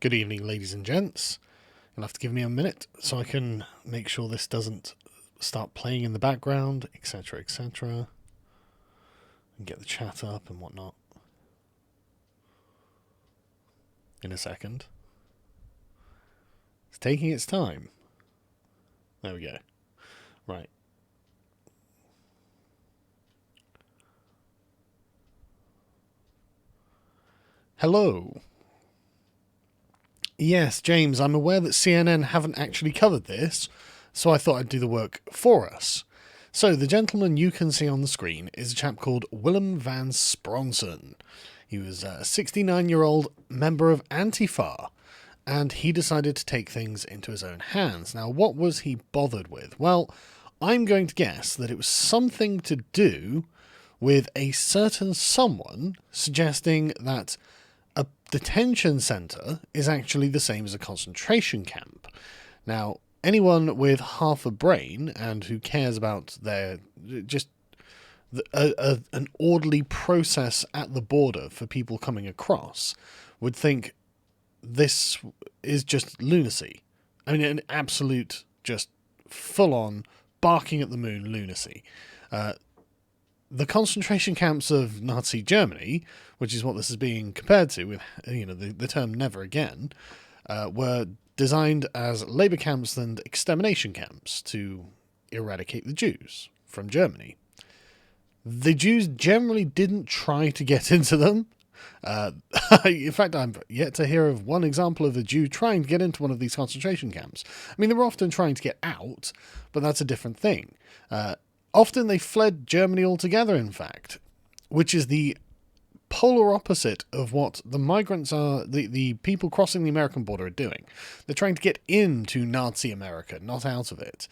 Good evening, ladies and gents. You'll have to give me a minute so I can make sure this doesn't start playing in the background, etc., etc., and get the chat up and whatnot. In a second. It's taking its time. There we go. Right. Hello. Yes, James, I'm aware that CNN haven't actually covered this, so I thought I'd do the work for us. So, the gentleman you can see on the screen is a chap called Willem van Spronsen. He was a 69-year-old member of Antifa, and he decided to take things into his own hands. Now, what was he bothered with? Well, I'm going to guess that it was something to do with a certain someone suggesting that a detention centre is actually the same as a concentration camp. Now, anyone with half a brain and who cares about their an orderly process at the border for people coming across would think this is just lunacy. I mean, an absolute, just full-on, barking at the moon lunacy. The concentration camps of Nazi Germany, which is what this is being compared to with, the term never again, were designed as labour camps and extermination camps to eradicate the Jews from Germany. The Jews generally didn't try to get into them. In fact, I'm yet to hear of one example of a Jew trying to get into one of these concentration camps. I mean, they were often trying to get out, but that's a different thing. Often they fled Germany altogether, in fact, which is the polar opposite of what the migrants are, the people crossing the American border are doing. They're trying to get into Nazi America, not out of it.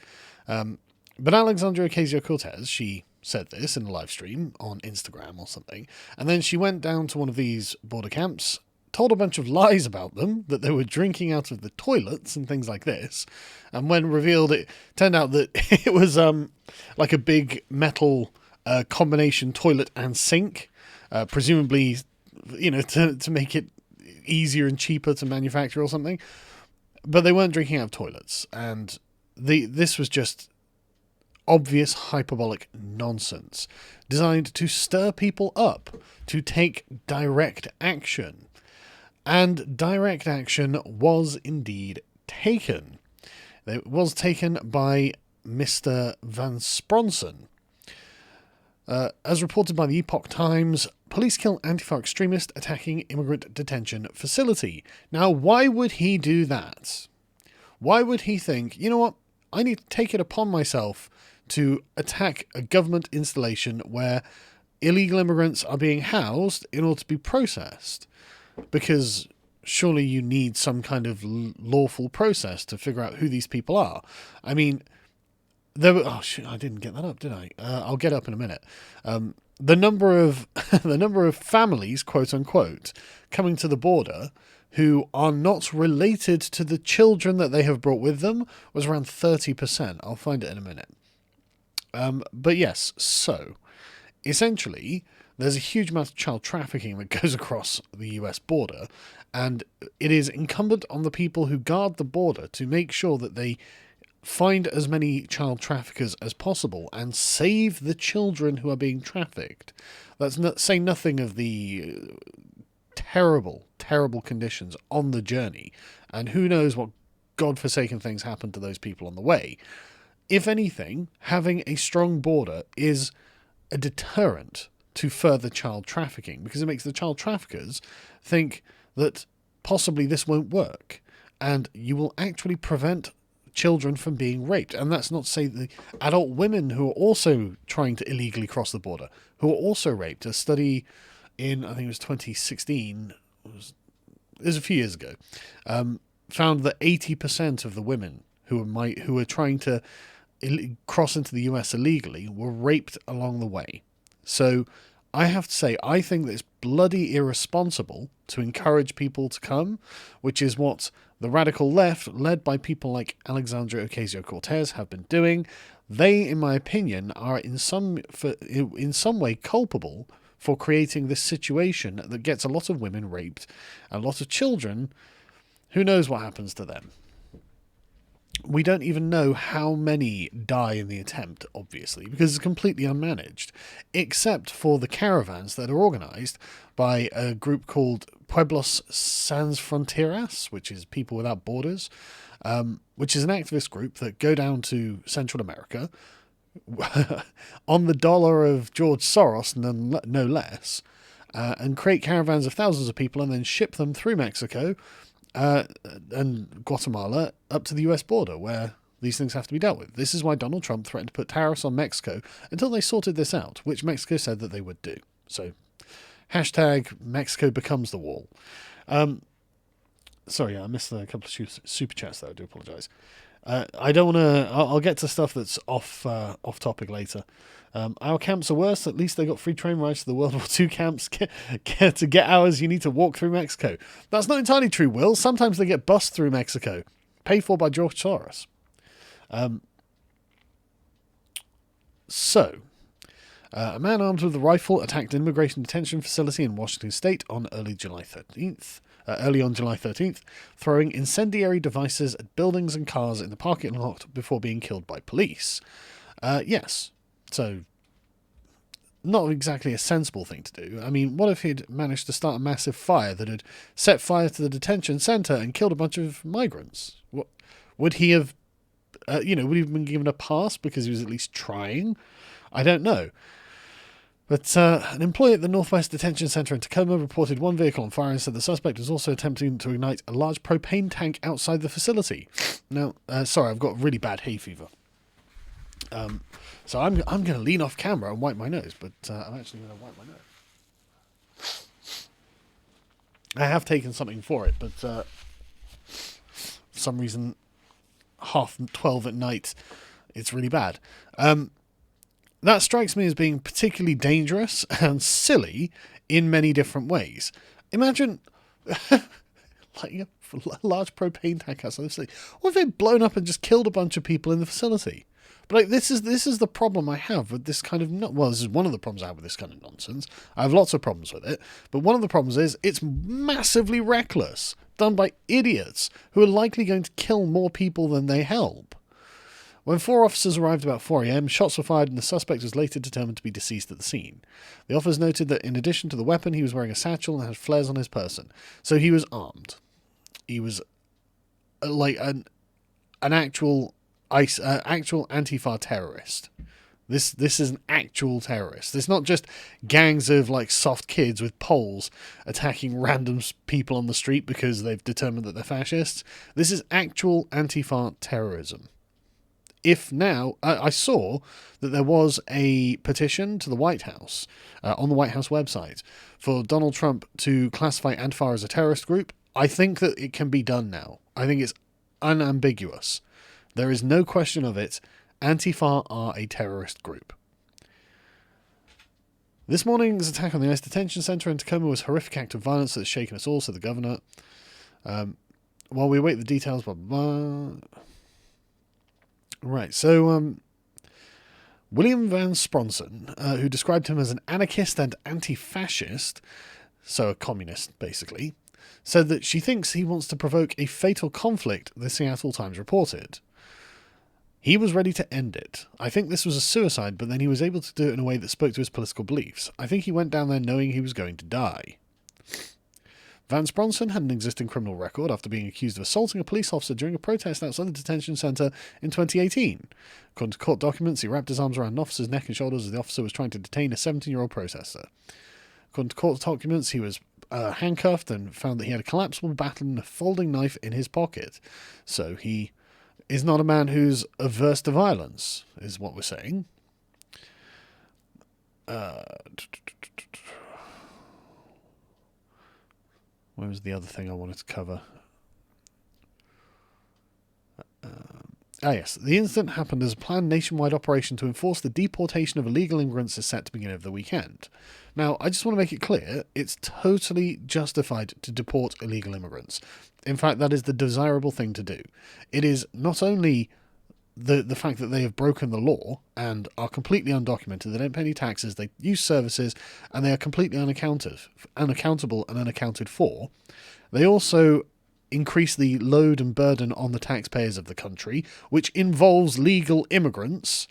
But Alexandria Ocasio-Cortez, she said this in a live stream on Instagram or something, and then she went down to one of these border camps, told a bunch of lies about them, that they were drinking out of the toilets and things like this, and when revealed, it turned out that it was like a big metal combination toilet and sink, presumably, to make it easier and cheaper to manufacture or something, but they weren't drinking out of toilets, and this was just obvious hyperbolic nonsense designed to stir people up to take direct action. And direct action was indeed taken. It was taken by Mr. Van Spronsen. As reported by the Epoch Times, police kill Antifa extremist attacking immigrant detention facility. Now, why would he do that? Why would he think, you know what, I need to take it upon myself to attack a government installation where illegal immigrants are being housed in order to be processed? Because surely you need some kind of lawful process to figure out who these people are. I mean, there were, I didn't get that up, did I? I'll get up in a minute. The number of families, quote unquote, coming to the border who are not related to the children that they have brought with them was around 30%. I'll find it in a minute. But yes, so essentially, there's a huge amount of child trafficking that goes across the US border, and it is incumbent on the people who guard the border to make sure that they find as many child traffickers as possible and save the children who are being trafficked. That's not saying nothing of the terrible, terrible conditions on the journey, and who knows what godforsaken things happen to those people on the way. If anything, having a strong border is a deterrent to further child trafficking, because it makes the child traffickers think that possibly this won't work, and you will actually prevent children from being raped. And that's not to say the adult women who are also trying to illegally cross the border, who are also raped. A study in, I think it was 2016, it was a few years ago, found that 80% of the women who were trying to cross into the US illegally were raped along the way. So I have to say, I think that it's bloody irresponsible to encourage people to come, which is what the radical left, led by people like Alexandria Ocasio-Cortez, have been doing. They, in my opinion, are in some way culpable for creating this situation that gets a lot of women raped, a lot of children Who knows what happens to them? We don't even know how many die in the attempt, obviously, because it's completely unmanaged, except for the caravans that are organised by a group called Pueblos Sans Fronteras, which is People Without Borders, which is an activist group that go down to Central America on the dollar of George Soros, no less, and create caravans of thousands of people and then ship them through Mexico and Guatemala up to the US border, where these things have to be dealt with. This is why Donald Trump threatened to put tariffs on Mexico until they sorted this out, which Mexico said that they would do. So, hashtag Mexico becomes the wall. Sorry, I missed a couple of super chats there. I do apologise. I don't want to... I'll get to stuff that's off topic later. Our camps are worse. At least they got free train rides to the World War II camps. To get ours, you need to walk through Mexico. That's not entirely true, Will. Sometimes they get bussed through Mexico. Paid for by George Soros. A man armed with a rifle attacked an immigration detention facility in Washington State on early on July 13th, throwing incendiary devices at buildings and cars in the parking lot before being killed by police. Yes. So, not exactly a sensible thing to do. I mean, what if he'd managed to start a massive fire that had set fire to the detention centre and killed a bunch of migrants? What would he have, would he have been given a pass because he was at least trying? I don't know. But an employee at the Northwest Detention Centre in Tacoma reported one vehicle on fire and said the suspect was also attempting to ignite a large propane tank outside the facility. Now, sorry, I've got really bad hay fever. So I'm going to lean off camera and wipe my nose, but I'm actually going to wipe my nose. I have taken something for it, but for some reason, 12:30 at night, it's really bad. That strikes me as being particularly dangerous and silly in many different ways. Imagine like a large propane tank outside the facility. What if they'd blown up and just killed a bunch of people in the facility? But like this is the problem I have with this kind of this is one of the problems I have with this kind of nonsense. I have lots of problems with it, but one of the problems is it's massively reckless, done by idiots who are likely going to kill more people than they help. When 4 officers arrived about 4 a.m, shots were fired and the suspect was later determined to be deceased at the scene. The officers noted that in addition to the weapon, he was wearing a satchel and had flares on his person. So he was armed. He was like an actual Antifa terrorist. This is an actual terrorist. It's not just gangs of like soft kids with poles attacking random people on the street because they've determined that they're fascists. This is actual Antifa terrorism. If now, I saw that there was a petition to the White House, on the White House website, for Donald Trump to classify Antifa as a terrorist group. I think that it can be done now. I think it's unambiguous. There is no question of it. Antifa are a terrorist group. This morning's attack on the ICE detention centre in Tacoma was a horrific act of violence that has shaken us all, said the governor. While we await the details, blah, blah, blah. Right, so William Van Spronson, who described him as an anarchist and anti-fascist, so a communist basically, said that she thinks he wants to provoke a fatal conflict, the Seattle Times reported. He was ready to end it. I think this was a suicide, but then he was able to do it in a way that spoke to his political beliefs. I think he went down there knowing he was going to die. Van Spronson had an existing criminal record after being accused of assaulting a police officer during a protest outside the detention centre in 2018. According to court documents, he wrapped his arms around an officer's neck and shoulders as the officer was trying to detain a 17-year-old protester. According to court documents, he was handcuffed and found that he had a collapsible baton and a folding knife in his pocket. So he is not a man who's averse to violence, is what we're saying. Where was the other thing I wanted to cover? Yes. The incident happened as a planned nationwide operation to enforce the deportation of illegal immigrants is set to begin over the weekend. Now, I just want to make it clear, it's totally justified to deport illegal immigrants. In fact, that is the desirable thing to do. It is not only the fact that they have broken the law and are completely undocumented, they don't pay any taxes, they use services, and they are completely unaccountable and unaccounted for. They also increase the load and burden on the taxpayers of the country, which involves legal immigrants.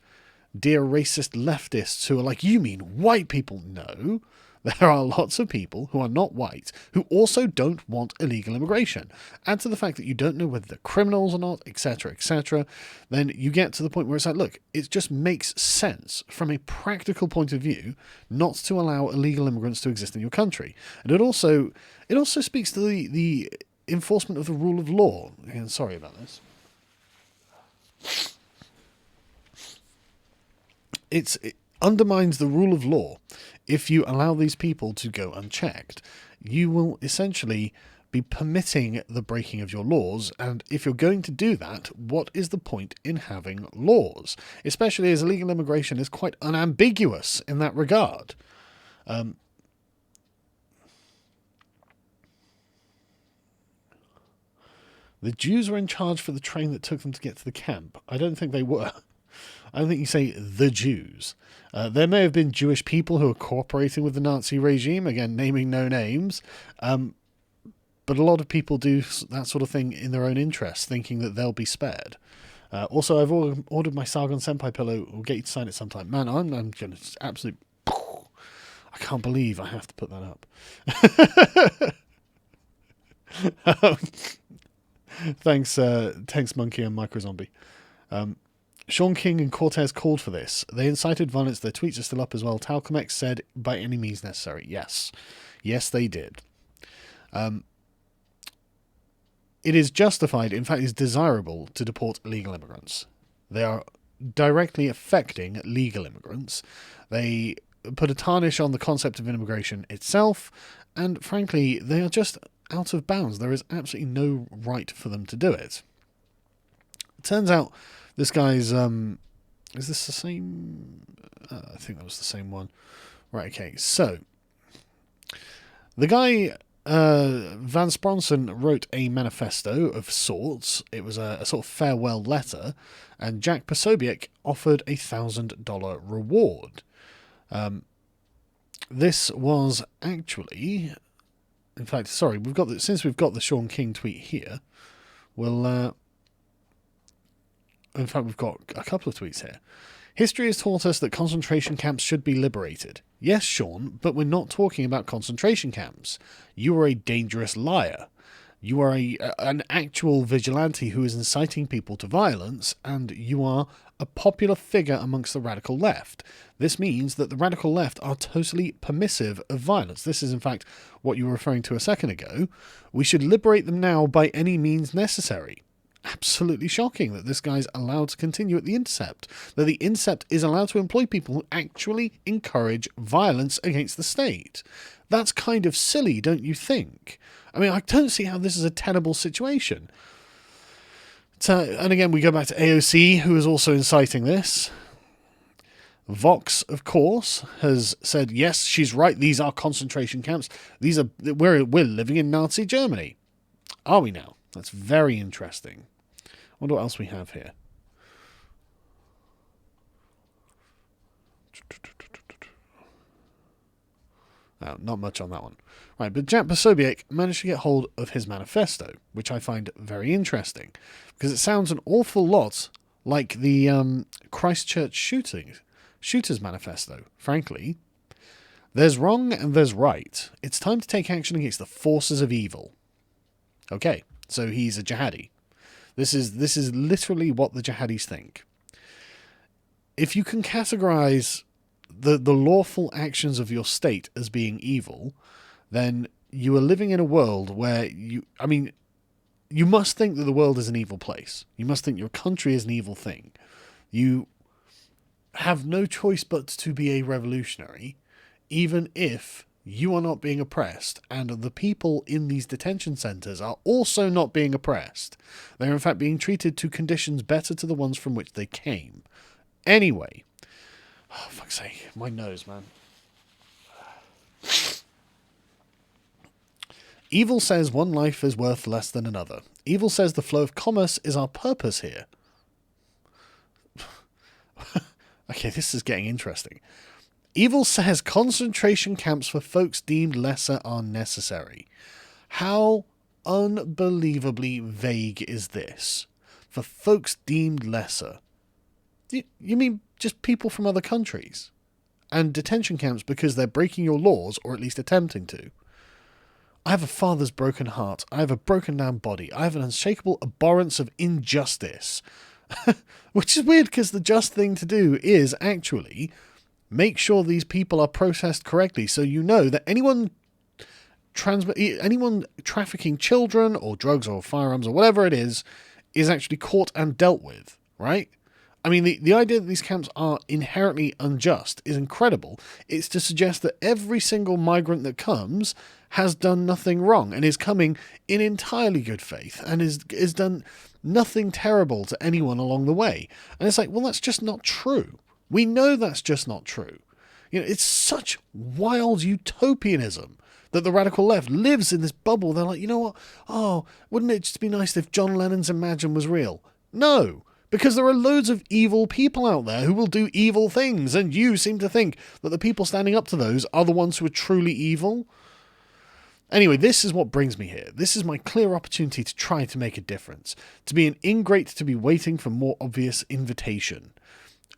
Dear racist leftists who are like, you mean white people? No. There are lots of people who are not white who also don't want illegal immigration. Add to the fact that you don't know whether they're criminals or not, etc., etc., then you get to the point where it's like, look, it just makes sense from a practical point of view not to allow illegal immigrants to exist in your country. And it also speaks to the enforcement of the rule of law. Again, sorry about this. It undermines the rule of law. If you allow these people to go unchecked, you will essentially be permitting the breaking of your laws. And if you're going to do that, what is the point in having laws? Especially as illegal immigration is quite unambiguous in that regard. The Jews were in charge for the train that took them to get to the camp. I don't think they were. I don't think you say the Jews. There may have been Jewish people who are cooperating with the Nazi regime, again, naming no names, but a lot of people do that sort of thing in their own interest, thinking that they'll be spared. Also, I've ordered my Sargon Senpai pillow. We'll get you to sign it sometime. Man, I'm going to just absolutely... I can't believe I have to put that up. Thanks, Monkey and Microzombie. Sean King and Cortez called for this. They incited violence. Their tweets are still up as well. Talcum X said, by any means necessary. Yes. Yes, they did. It is justified, in fact, it's desirable to deport illegal immigrants. They are directly affecting legal immigrants. They put a tarnish on the concept of immigration itself, and frankly, they are just out of bounds. There is absolutely no right for them to do it. It turns out this guy's, is this the same? I think that was the same one. Right, okay. So, the guy, Van Spronson, wrote a manifesto of sorts. It was a sort of farewell letter, and Jack Posobiec offered a $1,000 reward. This was actually, in fact, sorry, since we've got the Sean King tweet here, we'll, in fact, we've got a couple of tweets here. History has taught us that concentration camps should be liberated. Yes, Sean, but we're not talking about concentration camps. You are a dangerous liar. You are an actual vigilante who is inciting people to violence, and you are a popular figure amongst the radical left. This means that the radical left are totally permissive of violence. This is, in fact, what you were referring to a second ago. We should liberate them now by any means necessary. Absolutely shocking that this guy's allowed to continue at The Intercept. That The Intercept is allowed to employ people who actually encourage violence against the state. That's kind of silly, don't you think? I mean, I don't see how this is a tenable situation. And again, we go back to AOC, who is also inciting this. Vox, of course, has said, yes, she's right, these are concentration camps. We're living in Nazi Germany. Are we now? That's very interesting. I wonder what else we have here. Oh, not much on that one. Right, but Jack Posobiec managed to get hold of his manifesto, which I find very interesting, because it sounds an awful lot like the Christchurch shooter's manifesto, frankly. There's wrong and there's right. It's time to take action against the forces of evil. Okay, so he's a jihadi. This is literally what the jihadis think. If you can categorize the lawful actions of your state as being evil, then you are living in a world where you must think that the world is an evil place. You must think your country is an evil thing. You have no choice but to be a revolutionary, even if you are not being oppressed, and the people in these detention centres are also not being oppressed. They're in fact being treated to conditions better to the ones from which they came. Anyway, oh, fuck's sake, my nose, man. Evil says one life is worth less than another. Evil says the flow of commerce is our purpose here. Okay, this is getting interesting. Evil says concentration camps for folks deemed lesser are necessary. How unbelievably vague is this? For folks deemed lesser. You mean just people from other countries? And detention camps because they're breaking your laws, or at least attempting to. I have a father's broken heart. I have a broken down body. I have an unshakable abhorrence of injustice. Which is weird, because the just thing to do is actually make sure these people are processed correctly, so you know that anyone trafficking children or drugs or firearms or whatever it is actually caught and dealt with, right? I mean, the idea that these camps are inherently unjust is incredible. It's to suggest that every single migrant that comes has done nothing wrong and is coming in entirely good faith and is done nothing terrible to anyone along the way. And it's like, well, that's just not true. We know that's just not true. You know, it's such wild utopianism that the radical left lives in this bubble. They're like, you know what? Oh, wouldn't it just be nice if John Lennon's Imagine was real? No, because there are loads of evil people out there who will do evil things, and you seem to think that the people standing up to those are the ones who are truly evil. Anyway, this is what brings me here. This is my clear opportunity to try to make a difference, to be an ingrate, to be waiting for more obvious invitation.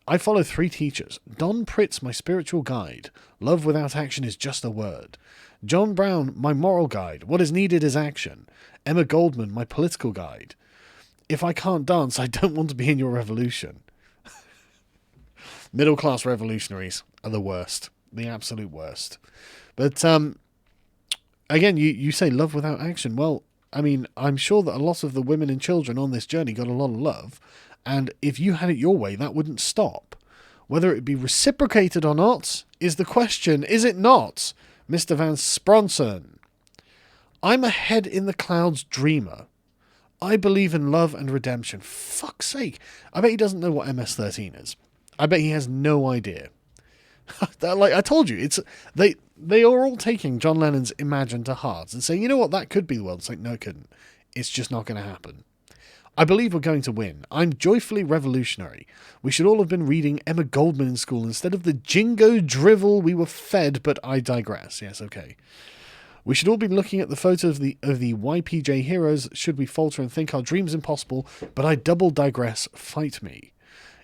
I follow 3 teachers. Don Pritt's my spiritual guide. Love without action is just a word. John Brown, my moral guide. What is needed is action. Emma Goldman, my political guide. If I can't dance, I don't want to be in your revolution. Middle-class revolutionaries are the worst. The absolute worst. But, again, you say love without action. Well, I mean, I'm sure that a lot of the women and children on this journey got a lot of love. And if you had it your way, that wouldn't stop. Whether it be reciprocated or not is the question, is it not, Mr. Van Spronson? I'm a head in the clouds dreamer. I believe in love and redemption. Fuck's sake. I bet he doesn't know what MS-13 is. I bet he has no idea. Like I told you, they are all taking John Lennon's Imagine to heart and saying, you know what, that could be the world. It's like, no, it couldn't. It's just not going to happen. I believe we're going to win. I'm joyfully revolutionary. We should all have been reading Emma Goldman in school instead of the jingo drivel we were fed, but I digress. Yes, okay. We should all be looking at the photo of the YPJ heroes should we falter and think our dreams impossible, but I double digress. Fight me.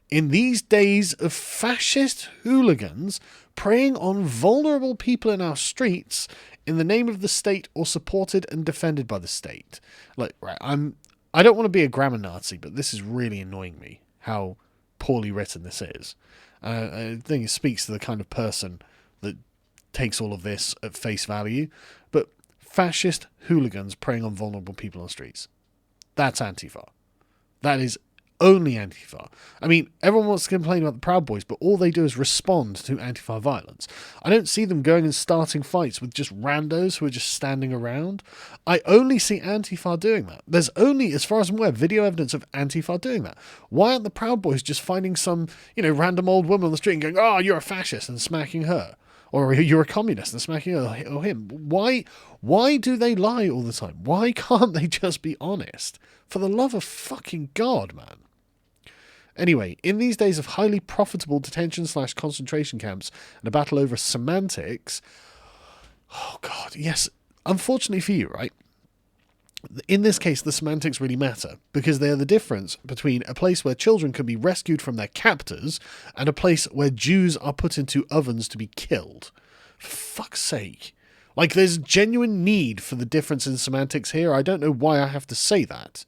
In these days of fascist hooligans preying on vulnerable people in our streets in the name of the state or supported and defended by the state. Like, right, I don't want to be a grammar Nazi, but this is really annoying me, how poorly written this is. I think it speaks to the kind of person that takes all of this at face value. But fascist hooligans preying on vulnerable people on the streets. That's Antifa. That is only Antifa. I mean, everyone wants to complain about the Proud Boys, but all they do is respond to Antifa violence. I don't see them going and starting fights with just randos who are just standing around. I only see Antifa doing that. There's only, as far as I'm aware, video evidence of Antifa doing that. Why aren't the Proud Boys just finding some, random old woman on the street and going, oh, you're a fascist, and smacking her? Or you're a communist and smacking her or him? Why do they lie all the time? Why can't they just be honest? For the love of fucking God, man. Anyway, in these days of highly profitable detention/concentration camps and a battle over semantics, oh God, yes, unfortunately for you, right? In this case, the semantics really matter because they are the difference between a place where children can be rescued from their captors and a place where Jews are put into ovens to be killed. For fuck's sake. Like, there's genuine need for the difference in semantics here. I don't know why I have to say that.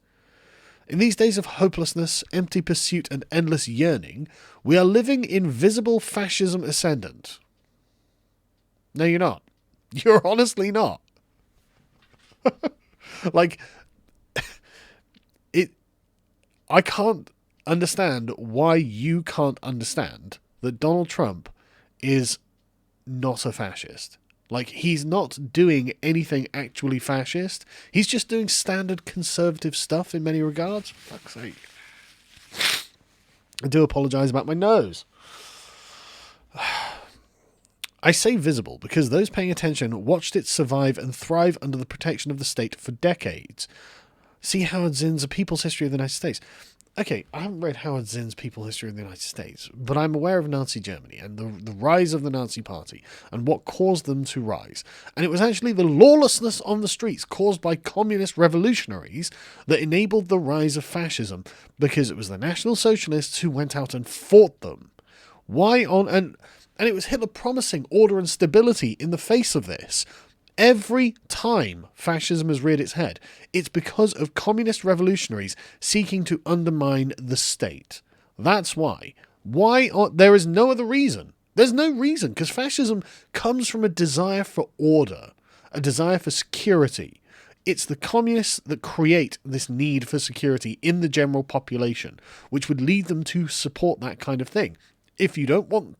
In these days of hopelessness, empty pursuit, and endless yearning, we are living in visible fascism ascendant. No, you're not. You're honestly not. Like, I can't understand why you can't understand that Donald Trump is not a fascist. Like, he's not doing anything actually fascist. He's just doing standard conservative stuff in many regards. For fuck's sake. I do apologise about my nose. I say visible because those paying attention watched it survive and thrive under the protection of the state for decades. See Howard Zinn's A People's History of the United States. okay, I haven't read Howard Zinn's People History of the United States, but I'm aware of Nazi Germany and the rise of the Nazi Party and what caused them to rise. And it was actually the lawlessness on the streets caused by communist revolutionaries that enabled the rise of fascism, because it was the National Socialists who went out and fought them. Why on and it was Hitler promising order and stability in the face of this. Every time fascism has reared its head, it's because of communist revolutionaries seeking to undermine the state. That's why. There is no other reason. There's no reason, because fascism comes from a desire for order, a desire for security. It's the communists that create this need for security in the general population, which would lead them to support that kind of thing. If you don't want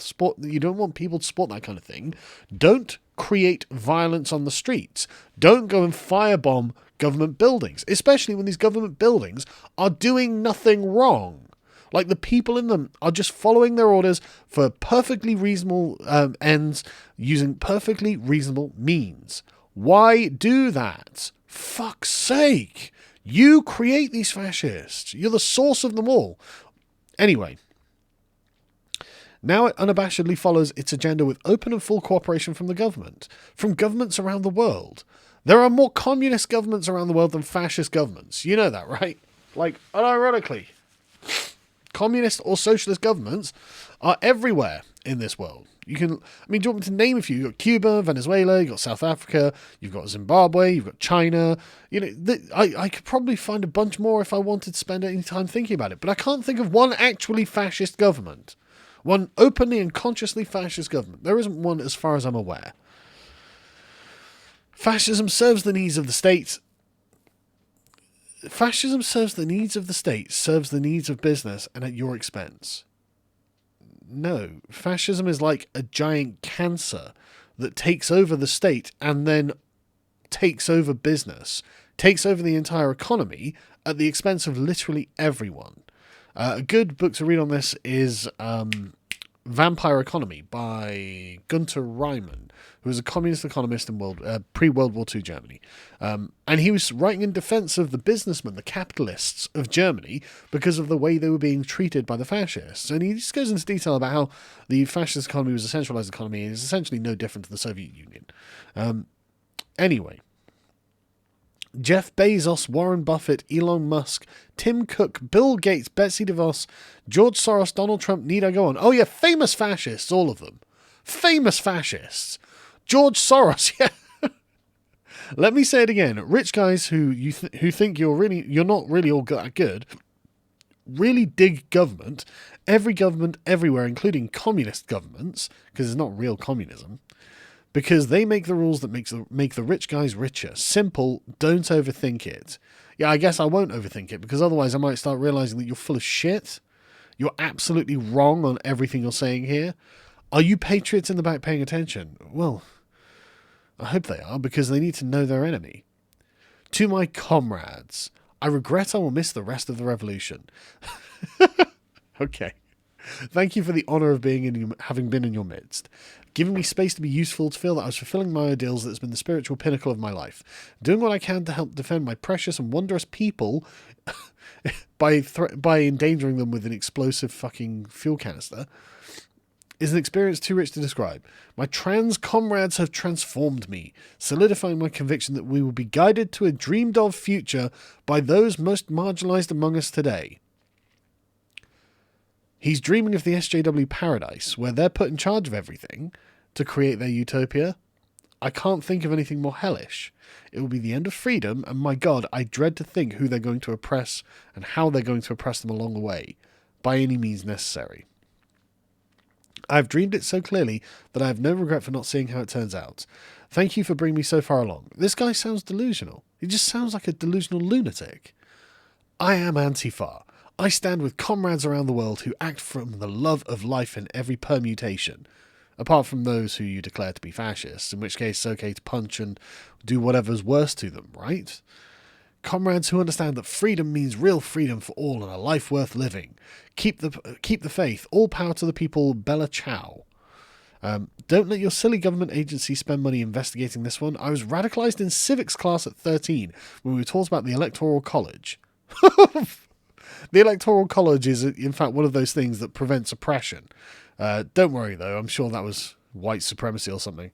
people to support that kind of thing, don't create violence on the streets. Don't go and firebomb government buildings, especially when these government buildings are doing nothing wrong. Like, the people in them are just following their orders for perfectly reasonable ends, using perfectly reasonable means. Why do that? Fuck's sake! You create these fascists. You're the source of them all. Anyway. Now it unabashedly follows its agenda with open and full cooperation from the government, from governments around the world. There are more communist governments around the world than fascist governments. You know that, right? Like, unironically, communist or socialist governments are everywhere in this world. Do you want me to name a few? You've got Cuba, Venezuela, you've got South Africa, you've got Zimbabwe, you've got China. I could probably find a bunch more if I wanted to spend any time thinking about it, but I can't think of one actually fascist government. One openly and consciously fascist government. There isn't one as far as I'm aware. Fascism serves the needs of the state. Fascism serves the needs of the state, serves the needs of business, and at your expense. No, fascism is like a giant cancer that takes over the state and then takes over business, takes over the entire economy at the expense of literally everyone. A good book to read on this is Vampire Economy by Gunter Reimann, who was a communist economist in pre-World War II Germany. And he was writing in defense of the businessmen, the capitalists of Germany, because of the way they were being treated by the fascists. And he just goes into detail about how the fascist economy was a centralized economy and is essentially no different to the Soviet Union. Anyway. Jeff Bezos, Warren Buffett, Elon Musk, Tim Cook, Bill Gates, Betsy DeVos, George Soros, Donald Trump, need I go on? Oh yeah, famous fascists, all of them. Famous fascists. George Soros, yeah. Let me say it again. Rich guys who think you're not really all that good, really dig government, every government everywhere, including communist governments, because it's not real communism. Because they make the rules that make the rich guys richer. Simple, don't overthink it. Yeah, I guess I won't overthink it, because otherwise I might start realizing that you're full of shit. You're absolutely wrong on everything you're saying here. Are you patriots in the back paying attention? Well, I hope they are, because they need to know their enemy. To my comrades, I regret I will miss the rest of the revolution. Okay. Thank you for the honour of having been in your midst, giving me space to be useful, to feel that I was fulfilling my ideals. That's been the spiritual pinnacle of my life. Doing what I can to help defend my precious and wondrous people by endangering them with an explosive fucking fuel canister is an experience too rich to describe. My trans comrades have transformed me, solidifying my conviction that we will be guided to a dreamed of future by those most marginalised among us today. He's dreaming of the SJW paradise, where they're put in charge of everything to create their utopia. I can't think of anything more hellish. It will be the end of freedom, and my God, I dread to think who they're going to oppress and how they're going to oppress them along the way, by any means necessary. I have dreamed it so clearly that I have no regret for not seeing how it turns out. Thank you for bringing me so far along. This guy sounds delusional. He just sounds like a delusional lunatic. I am Antifa. I stand with comrades around the world who act from the love of life in every permutation, apart from those who you declare to be fascists, in which case it's okay to punch and do whatever's worse to them, right? Comrades who understand that freedom means real freedom for all and a life worth living. Keep the faith. All power to the people. Bella ciao. Don't let your silly government agency spend money investigating this one. I was radicalised in civics class at 13 when we were taught about the Electoral College. The Electoral College is, in fact, one of those things that prevents oppression. Don't worry, though. I'm sure that was white supremacy or something.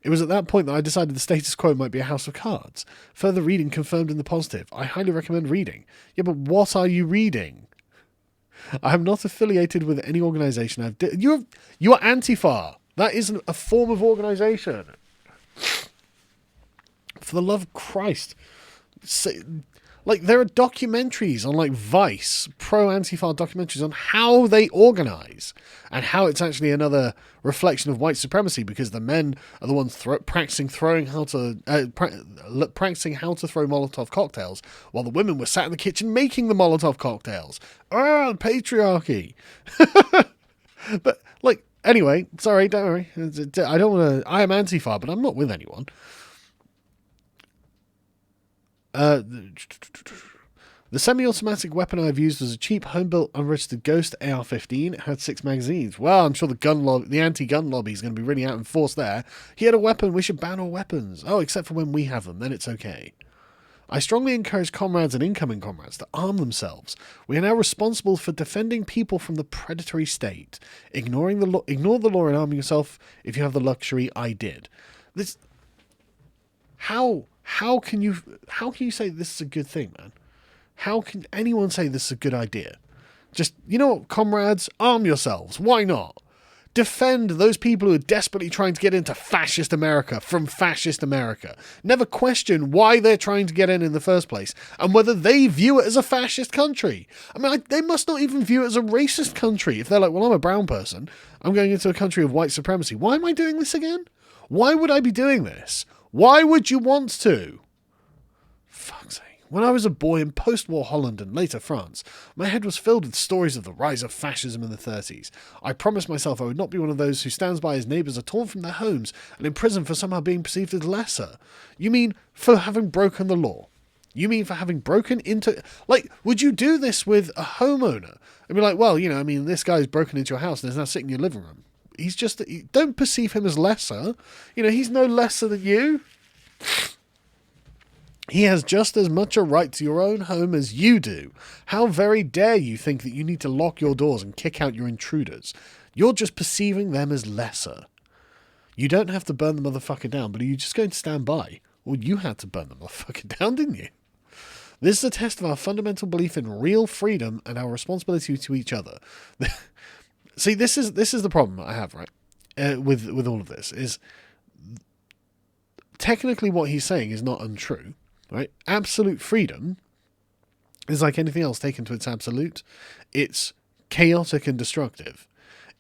It was at that point that I decided the status quo might be a house of cards. Further reading confirmed in the positive. I highly recommend reading. Yeah, but what are you reading? I am not affiliated with any organisation. You are Antifa. That isn't a form of organisation. For the love of Christ. Like, there are documentaries on, like, Vice, pro-Antifa documentaries on how they organise and how it's actually another reflection of white supremacy because the men are the ones practicing how to throw Molotov cocktails while the women were sat in the kitchen making the Molotov cocktails. Patriarchy. But, like, anyway, sorry, don't worry. I am Antifa, but I'm not with anyone. The semi-automatic weapon I've used was a cheap home-built unregistered Ghost AR-15. It had 6 magazines. Well, I'm sure the anti-gun lobby is going to be really out in force there. He had a weapon. We should ban all weapons. Oh, except for when we have them. Then it's okay. I strongly encourage comrades and incoming comrades to arm themselves. We are now responsible for defending people from the predatory state. Ignore the law and arming yourself if you have the luxury. I did. How can you say this is a good thing, man? How can anyone say this is a good idea? Just, comrades, arm yourselves. Why not? Defend those people who are desperately trying to get into fascist America from fascist America. Never question why they're trying to get in the first place and whether they view it as a fascist country. I mean, they must not even view it as a racist country. If they're like, well, I'm a brown person. I'm going into a country of white supremacy. Why am I doing this again? Why would I be doing this? Why would you want to? Fuck's sake. When I was a boy in post-war Holland and later France, my head was filled with stories of the rise of fascism in the 30s. I promised myself I would not be one of those who stands by his neighbours are torn from their homes and imprisoned for somehow being perceived as lesser. You mean for having broken the law? You mean for having broken into... Like, would you do this with a homeowner? And be like, well, this guy's broken into your house and is now sitting in your living room. He's just... Don't perceive him as lesser. He's no lesser than you. He has just as much a right to your own home as you do. How very dare you think that you need to lock your doors and kick out your intruders? You're just perceiving them as lesser. You don't have to burn the motherfucker down, but are you just going to stand by? Well, you had to burn the motherfucker down, didn't you? This is a test of our fundamental belief in real freedom and our responsibility to each other. See, this is the problem I have, right? With all of this is technically what he's saying is not untrue, right? Absolute freedom is like anything else taken to its absolute. It's chaotic and destructive.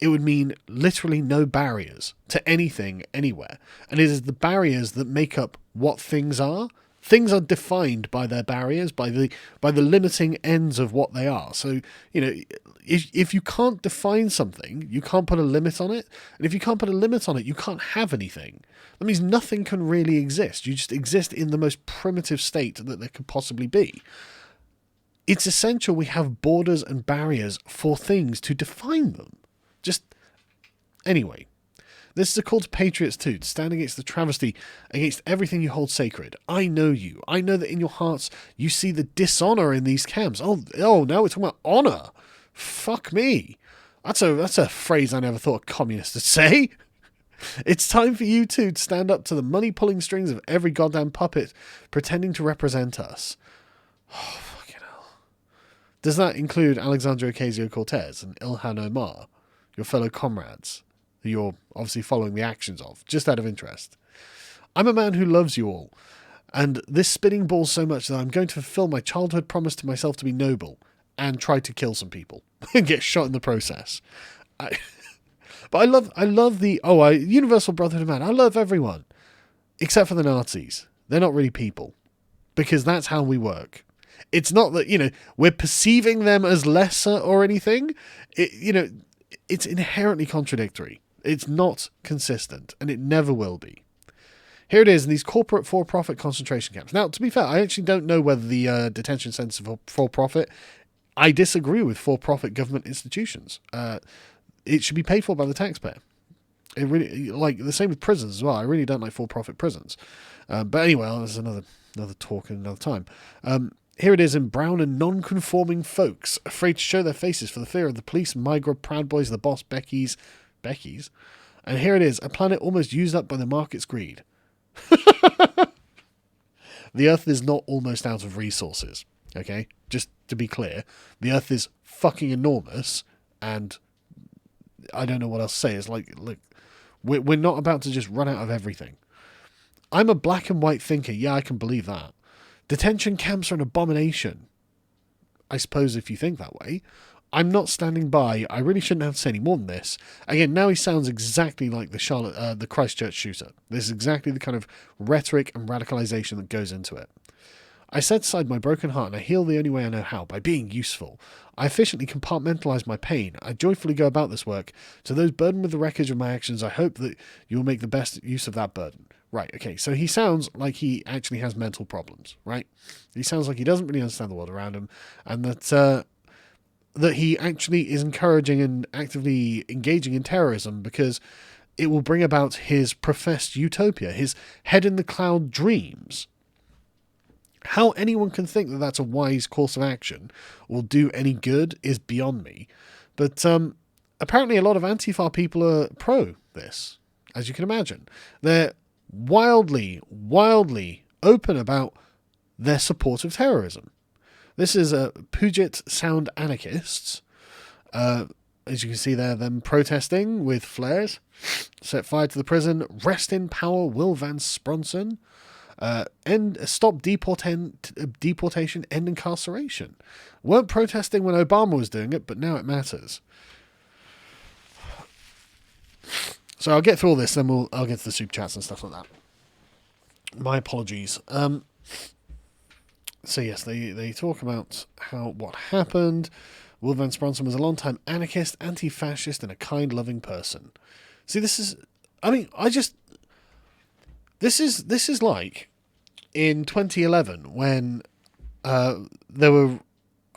It would mean literally no barriers to anything, anywhere. And it is the barriers that make up what things are. Things are defined by their barriers, by the limiting ends of what they are. So, if you can't define something, you can't put a limit on it. And if you can't put a limit on it, you can't have anything. That means nothing can really exist. You just exist in the most primitive state that there could possibly be. It's essential we have borders and barriers for things to define them. Anyway. This is a call to patriots too, to stand against the travesty, against everything you hold sacred. I know you. I know that in your hearts you see the dishonour in these camps. Oh, now we're talking about honour. Fuck me. That's a phrase I never thought a communist would say. It's time for you too to stand up to the money-pulling strings of every goddamn puppet pretending to represent us. Oh, fucking hell. Does that include Alexandria Ocasio-Cortez and Ilhan Omar, your fellow comrades, who you're obviously following the actions of, just out of interest? I'm a man who loves you all, and this spinning ball so much that I'm going to fulfill my childhood promise to myself to be noble and try to kill some people and get shot in the process. But I love the universal brotherhood of man. I love everyone, except for the Nazis. They're not really people, because that's how we work. It's not that, we're perceiving them as lesser or anything. It's inherently contradictory. It's not consistent, and it never will be. Here it is in these corporate for-profit concentration camps. Now, to be fair, I actually don't know whether the detention centers are for-profit. I disagree with for-profit government institutions. It should be paid for by the taxpayer. It really, like the same with prisons as well. I really don't like for-profit prisons. But anyway, there's another talk at another time. Here it is in brown and non-conforming folks, afraid to show their faces for the fear of the police, migrant Proud Boys, the boss, Becky's. And here it is, a planet almost used up by the market's greed. The Earth is not almost out of resources, okay? Just to be clear, the Earth is fucking enormous, and I don't know what else to say. It's like, look, we're not about to just run out of everything. I'm a black and white thinker. Yeah, I can believe that. Detention camps are an abomination. I suppose if you think that way. I'm not standing by. I really shouldn't have to say any more than this. Again, now he sounds exactly like the Christchurch shooter. This is exactly the kind of rhetoric and radicalisation that goes into it. I set aside my broken heart and I heal the only way I know how, by being useful. I efficiently compartmentalize my pain. I joyfully go about this work. To those burdened with the wreckage of my actions, I hope that you will make the best use of that burden. Right, okay, so he sounds like he actually has mental problems, right? He sounds like he doesn't really understand the world around him, and that he actually is encouraging and actively engaging in terrorism because it will bring about his professed utopia, his head-in-the-cloud dreams. How anyone can think that that's a wise course of action or do any good is beyond me. But apparently a lot of Antifa people are pro this, as you can imagine. They're wildly open about their support of terrorism. This is Puget Sound anarchists. As you can see there, them protesting with flares. Set fire to the prison. Rest in power, Will Van Spronson. Stop deportation, end incarceration. Weren't protesting when Obama was doing it, but now it matters. So I'll get through all this, then I'll get to the super chats and stuff like that. My apologies. So yes, they talk about what happened. Will Van Spronson was a long-time anarchist, anti-fascist, and a kind, loving person. See, this is like in 2011 when there were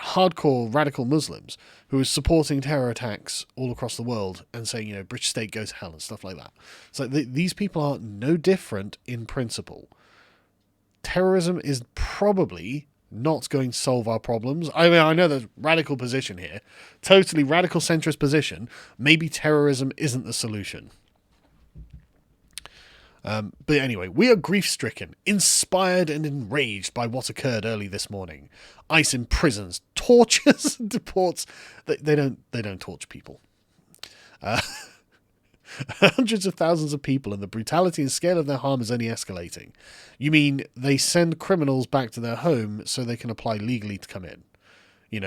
hardcore radical Muslims who were supporting terror attacks all across the world and saying, British state goes to hell and stuff like that. So these people are no different in principle. Terrorism is probably not going to solve our problems. I mean, I know there's radical position here. Totally radical centrist position. Maybe terrorism isn't the solution. But anyway, we are grief-stricken, inspired and enraged by what occurred early this morning. ICE imprisons, tortures, and deports. They don't torture people. Hundreds of thousands of people, and the brutality and scale of their harm is only escalating. You mean they send criminals back to their home so they can apply legally to come in? In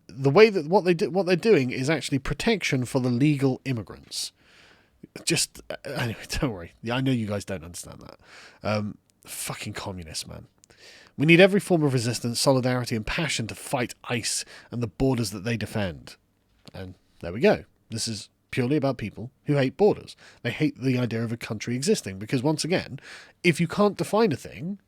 the way that what they're doing is actually protection for the legal immigrants. Anyway, don't worry. I know you guys don't understand that. Fucking communists, man. We need every form of resistance, solidarity, and passion to fight ICE and the borders that they defend. And there we go. This is purely about people who hate borders. They hate the idea of a country existing because, once again, if you can't define a thing,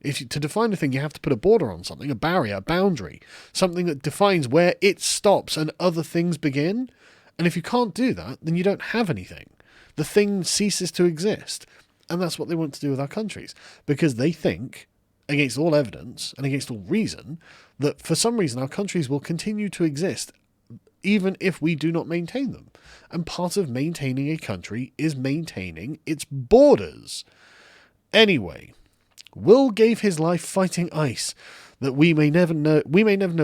to define a thing, you have to put a border on something, a barrier, a boundary, something that defines where it stops and other things begin. And if you can't do that, then you don't have anything. The thing ceases to exist. And that's what they want to do with our countries. Because they think, against all evidence and against all reason, that for some reason our countries will continue to exist even if we do not maintain them. And part of maintaining a country is maintaining its borders. Anyway, Will gave his life fighting ICE. That we may never know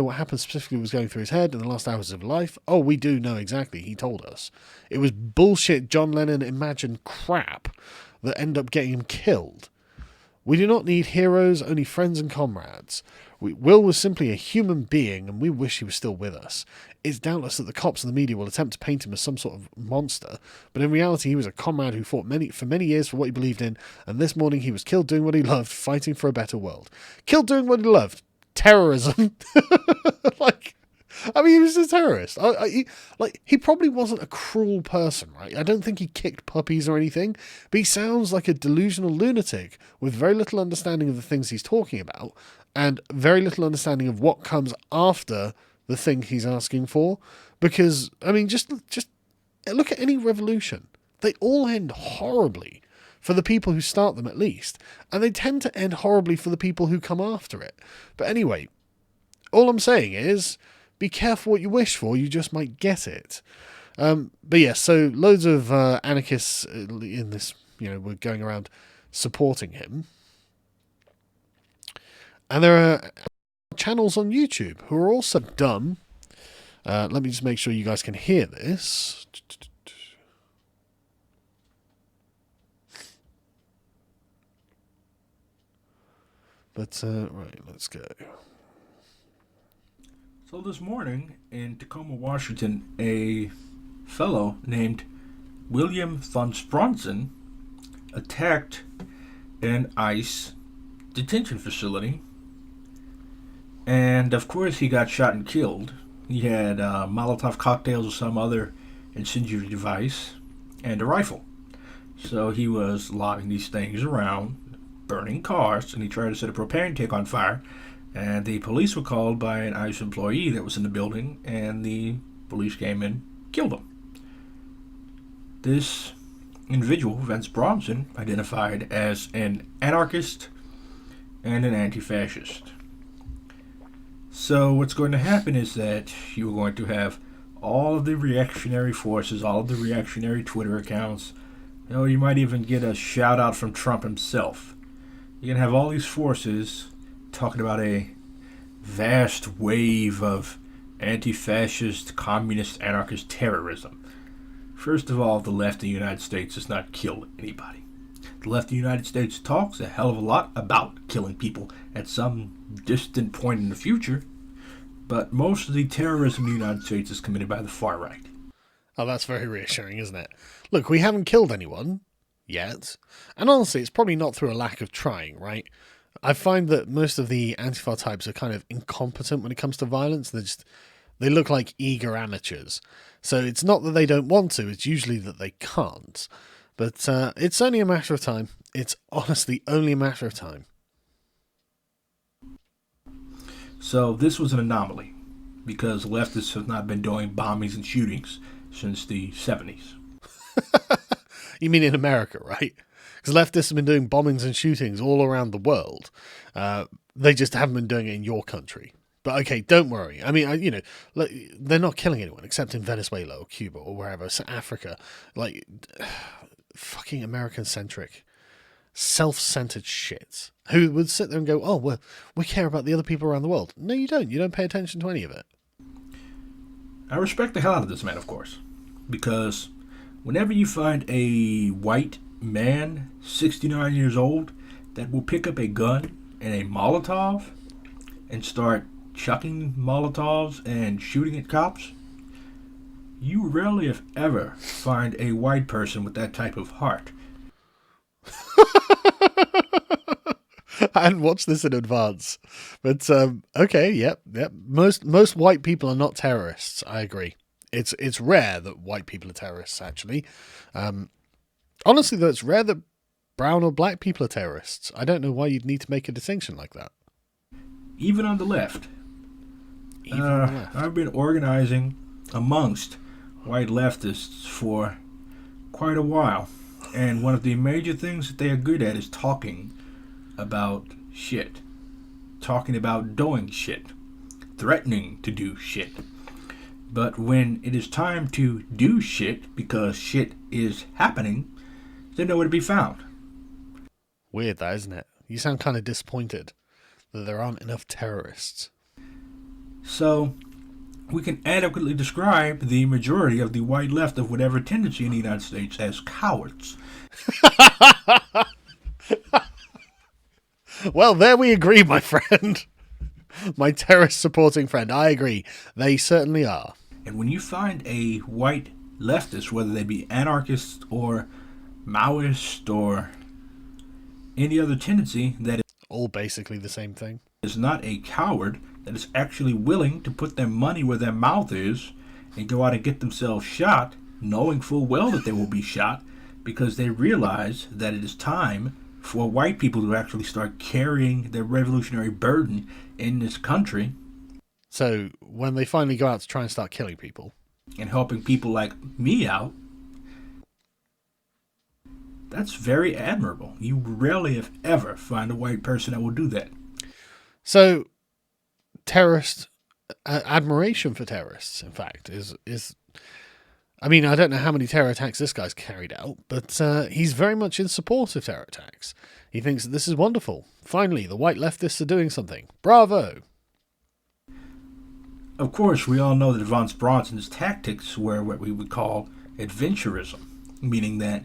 what happened specifically was going through his head in the last hours of life. Oh, we do know exactly. He told us. It was bullshit John Lennon imagined crap that ended up getting him killed. We do not need heroes, only friends and comrades. Will was simply a human being, and we wish he was still with us. It's doubtless that the cops and the media will attempt to paint him as some sort of monster, but in reality he was a comrade who fought for many years for what he believed in, and this morning he was killed doing what he loved, fighting for a better world. Killed doing what he loved. Terrorism. He was a terrorist. He probably wasn't a cruel person, right? I don't think he kicked puppies or anything, but he sounds like a delusional lunatic with very little understanding of the things he's talking about and very little understanding of what comes after the thing he's asking for. Because, just look at any revolution. They all end horribly. for the people who start them at least, and they tend to end horribly for the people who come after it. But anyway, all I'm saying is, be careful what you wish for, you just might get it. But yeah, so loads of anarchists in this, were going around supporting him. And there are channels on YouTube who are also dumb. Let me just make sure you guys can hear this. But, right, let's go. So this morning in Tacoma, Washington, a fellow named William von Spronson attacked an ICE detention facility. And of course he got shot and killed. He had Molotov cocktails or some other incendiary device and a rifle. So he was lobbing these things around, burning cars, and he tried to set a propane tank on fire. And the police were called by an ICE employee that was in the building, and the police came and killed him. This individual, Von Spronson, identified as an anarchist and an anti-fascist. So what's going to happen is that you're going to have all of the reactionary forces, all of the reactionary Twitter accounts. You might even get a shout out from Trump himself. You're going to have all these forces talking about a vast wave of anti-fascist, communist, anarchist terrorism. First of all, the left of the United States does not kill anybody. The left of the United States talks a hell of a lot about killing people at some distant point in the future, but most of the terrorism in the United States is committed by the far right. Oh, that's very reassuring, isn't it? Look, we haven't killed anyone yet, and honestly, it's probably not through a lack of trying, right? I find that most of the Antifa types are kind of incompetent when it comes to violence. They look like eager amateurs. So it's not that they don't want to, it's usually that they can't. But it's only a matter of time. It's honestly only a matter of time. So this was an anomaly, because leftists have not been doing bombings and shootings since the 70s. You mean in America, right? Because leftists have been doing bombings and shootings all around the world. They just haven't been doing it in your country. But okay, don't worry. I mean, they're not killing anyone except in Venezuela or Cuba or wherever. So Africa, fucking American-centric, self-centered shit. Who would sit there and go, "Oh, well, we care about the other people around the world." No, you don't. You don't pay attention to any of it. I respect the hell out of this man, of course, because whenever you find a white man, 69 years old, that will pick up a gun and a Molotov and start chucking Molotovs and shooting at cops, you rarely, if ever, find a white person with that type of heart. I hadn't watched this in advance, but okay, yep. Most white people are not terrorists. I agree. It's rare that white people are terrorists. Actually, honestly, though, it's rare that brown or black people are terrorists. I don't know why you'd need to make a distinction like that. Even on the left. I've been organizing amongst white leftists for quite a while, and one of the major things that they are good at is talking about shit, talking about doing shit, threatening to do shit. But when it is time to do shit, because shit is happening, they're nowhere to be found. Weird, that, isn't it? You sound kind of disappointed that there aren't enough terrorists. So, we can adequately describe the majority of the white left of whatever tendency in the United States as cowards. Well, there we agree, my friend. My terrorist-supporting friend. I agree. They certainly are. And when you find a white leftist, whether they be anarchist or Maoist or any other tendency that is all basically the same thing, is not a coward, that is actually willing to put their money where their mouth is and go out and get themselves shot, knowing full well that they will be shot, because they realize that it is time for white people to actually start carrying their revolutionary burden in this country. So when they finally go out to try and start killing people and helping people like me out, That's very admirable. You rarely, if ever, find a white person that will do that. So, terrorist admiration for terrorists, in fact, is. I mean, I don't know how many terror attacks this guy's carried out, but he's very much in support of terror attacks. He thinks that this is wonderful. Finally, the white leftists are doing something. Bravo! Of course, we all know that Von Bronson's tactics were what we would call adventurism, meaning that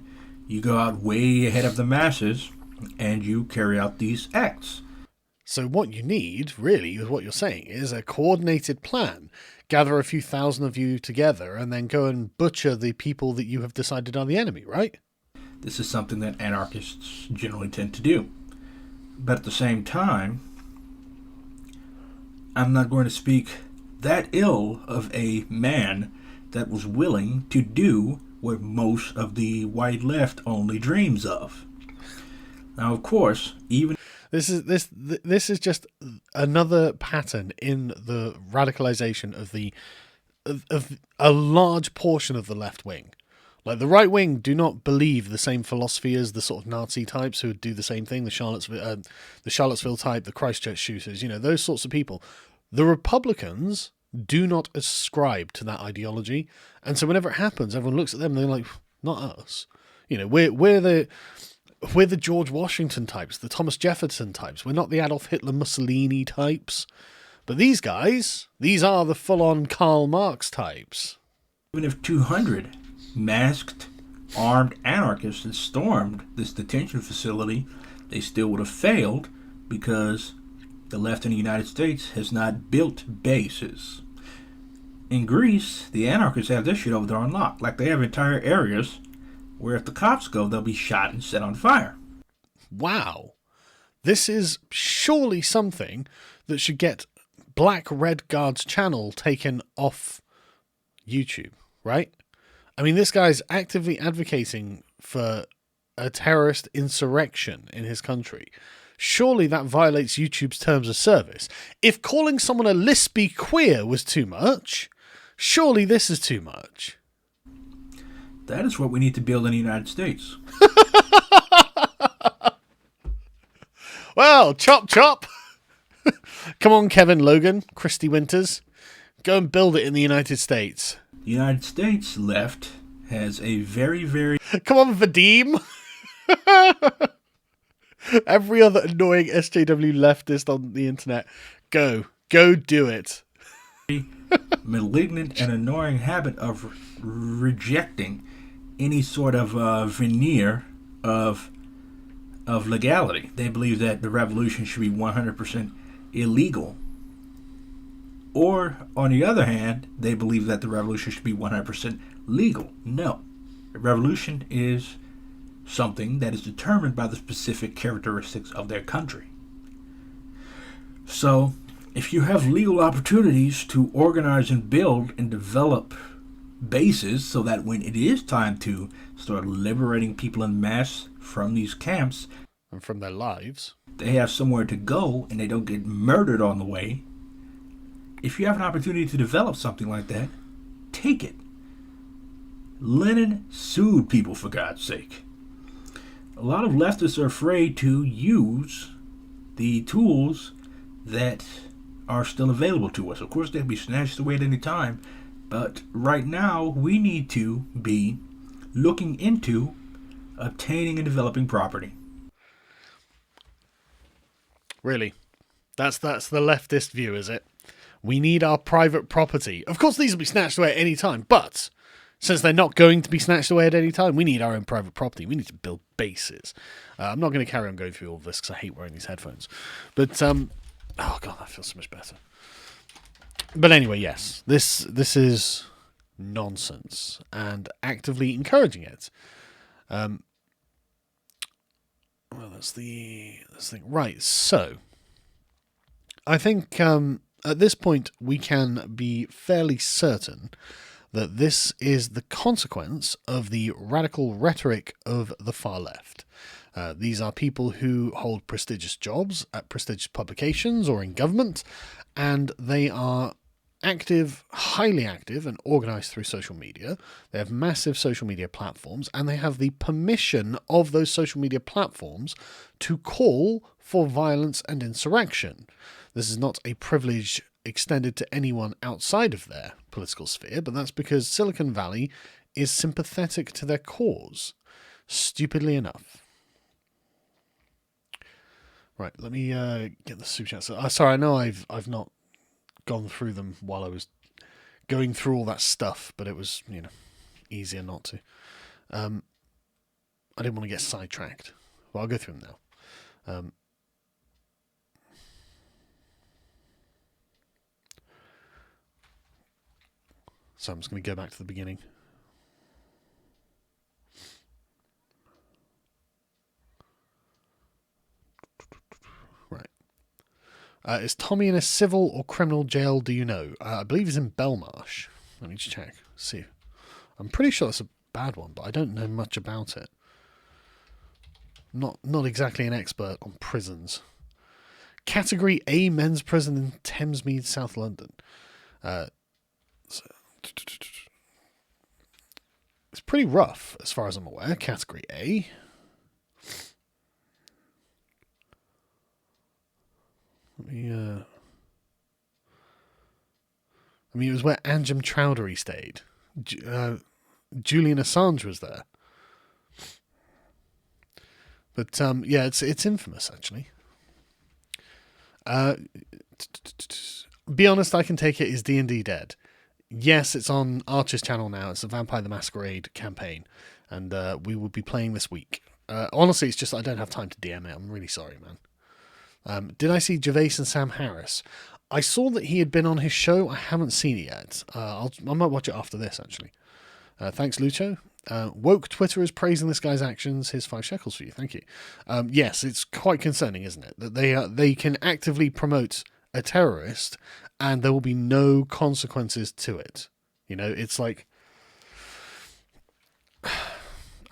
you go out way ahead of the masses and you carry out these acts. So what you need, really, with what you're saying, is a coordinated plan. Gather a few thousand of you together and then go and butcher the people that you have decided are the enemy, right? This is something that anarchists generally tend to do. But at the same time, I'm not going to speak that ill of a man that was willing to do what most of the white left only dreams of. Now, of course, even this is just another pattern in the radicalization of a large portion of the left wing. Like, the right wing do not believe the same philosophy as the sort of Nazi types who would do the same thing, the Charlottesville type, the Christchurch shooters, those sorts of people. The Republicans do not ascribe to that ideology, and so whenever it happens, everyone looks at them and they're like, not us. We're the George Washington types, the Thomas Jefferson types. We're not the Adolf Hitler Mussolini types. But these guys, these are the full-on Karl Marx types. Even if 200 masked, armed anarchists had stormed this detention facility, they still would have failed because the left in the United States has not built bases. In Greece, the anarchists have this shit over there on lock. Like, they have entire areas where if the cops go, they'll be shot and set on fire. Wow. This is surely something that should get Black Red Guard's channel taken off YouTube, right? I mean, this guy's actively advocating for a terrorist insurrection in his country. Surely that violates YouTube's terms of service. If calling someone a lispy queer was too much, surely this is too much. That is what we need to build in the United States. Well, chop chop. Come on, Kevin Logan, Christy Winters. Go and build it in the United States. The United States left has a very, very... Come on, Vadim. Every other annoying SJW leftist on the internet. Go do it. malignant and annoying habit of rejecting any sort of veneer of legality. They believe that the revolution should be 100% illegal. Or, on the other hand, they believe that the revolution should be 100% legal. No. The revolution is something that is determined by the specific characteristics of their country. So, if you have legal opportunities to organize and build and develop bases so that when it is time to start liberating people en masse from these camps and from their lives, they have somewhere to go and they don't get murdered on the way. If you have an opportunity to develop something like that, take it. Lenin sued people, for God's sake. A lot of leftists are afraid to use the tools that are still available to us. Of course, they'll be snatched away at any time, but right now we need to be looking into obtaining and developing property. Really? That's the leftist view, is it? We need our private property. Of course, these will be snatched away at any time, but since they're not going to be snatched away at any time, we need our own private property. We need to build bases. I'm not going to carry on going through all of this because I hate wearing these headphones. But, oh God, that feels so much better. But anyway, yes, this is nonsense and actively encouraging it. Well, that's the thing. Right, so I think at this point we can be fairly certain that this is the consequence of the radical rhetoric of the far left. These are people who hold prestigious jobs at prestigious publications or in government, and they are active, highly active, and organized through social media. They have massive social media platforms, and they have the permission of those social media platforms to call for violence and insurrection. This is not a privilege extended to anyone outside of their political sphere, but that's because Silicon Valley is sympathetic to their cause, stupidly enough. Right, let me get the super chats. Sorry, I know I've not gone through them while I was going through all that stuff, but it was, easier not to. I didn't want to get sidetracked. Well, I'll go through them now. So I'm just going to go back to the beginning. Right. Is Tommy in a civil or criminal jail, do you know? I believe he's in Belmarsh. Let me just check. See. I'm pretty sure it's a bad one, but I don't know much about it. Not exactly an expert on prisons. Category A men's prison in Thamesmead, South London. It's pretty rough, as far as I'm aware. Category A. Let me, it was where Anjem Chowdhury stayed. Julian Assange was there. But, yeah, it's infamous, actually. Be honest, I can take it. Is D&D dead? Yes, it's on Archer's channel now. It's a Vampire the Masquerade campaign, and we will be playing this week. Honestly, it's just I don't have time to DM it. I'm really sorry, man. Did I see Gervais and Sam Harris? I saw that he had been on his show. I haven't seen it yet. I might watch it after this, actually. Thanks, Lucho. Woke Twitter is praising this guy's actions. Here's 5 shekels for you. Thank you. Yes, it's quite concerning, isn't it? That they can actively promote a terrorist and there will be no consequences to it. It's like, all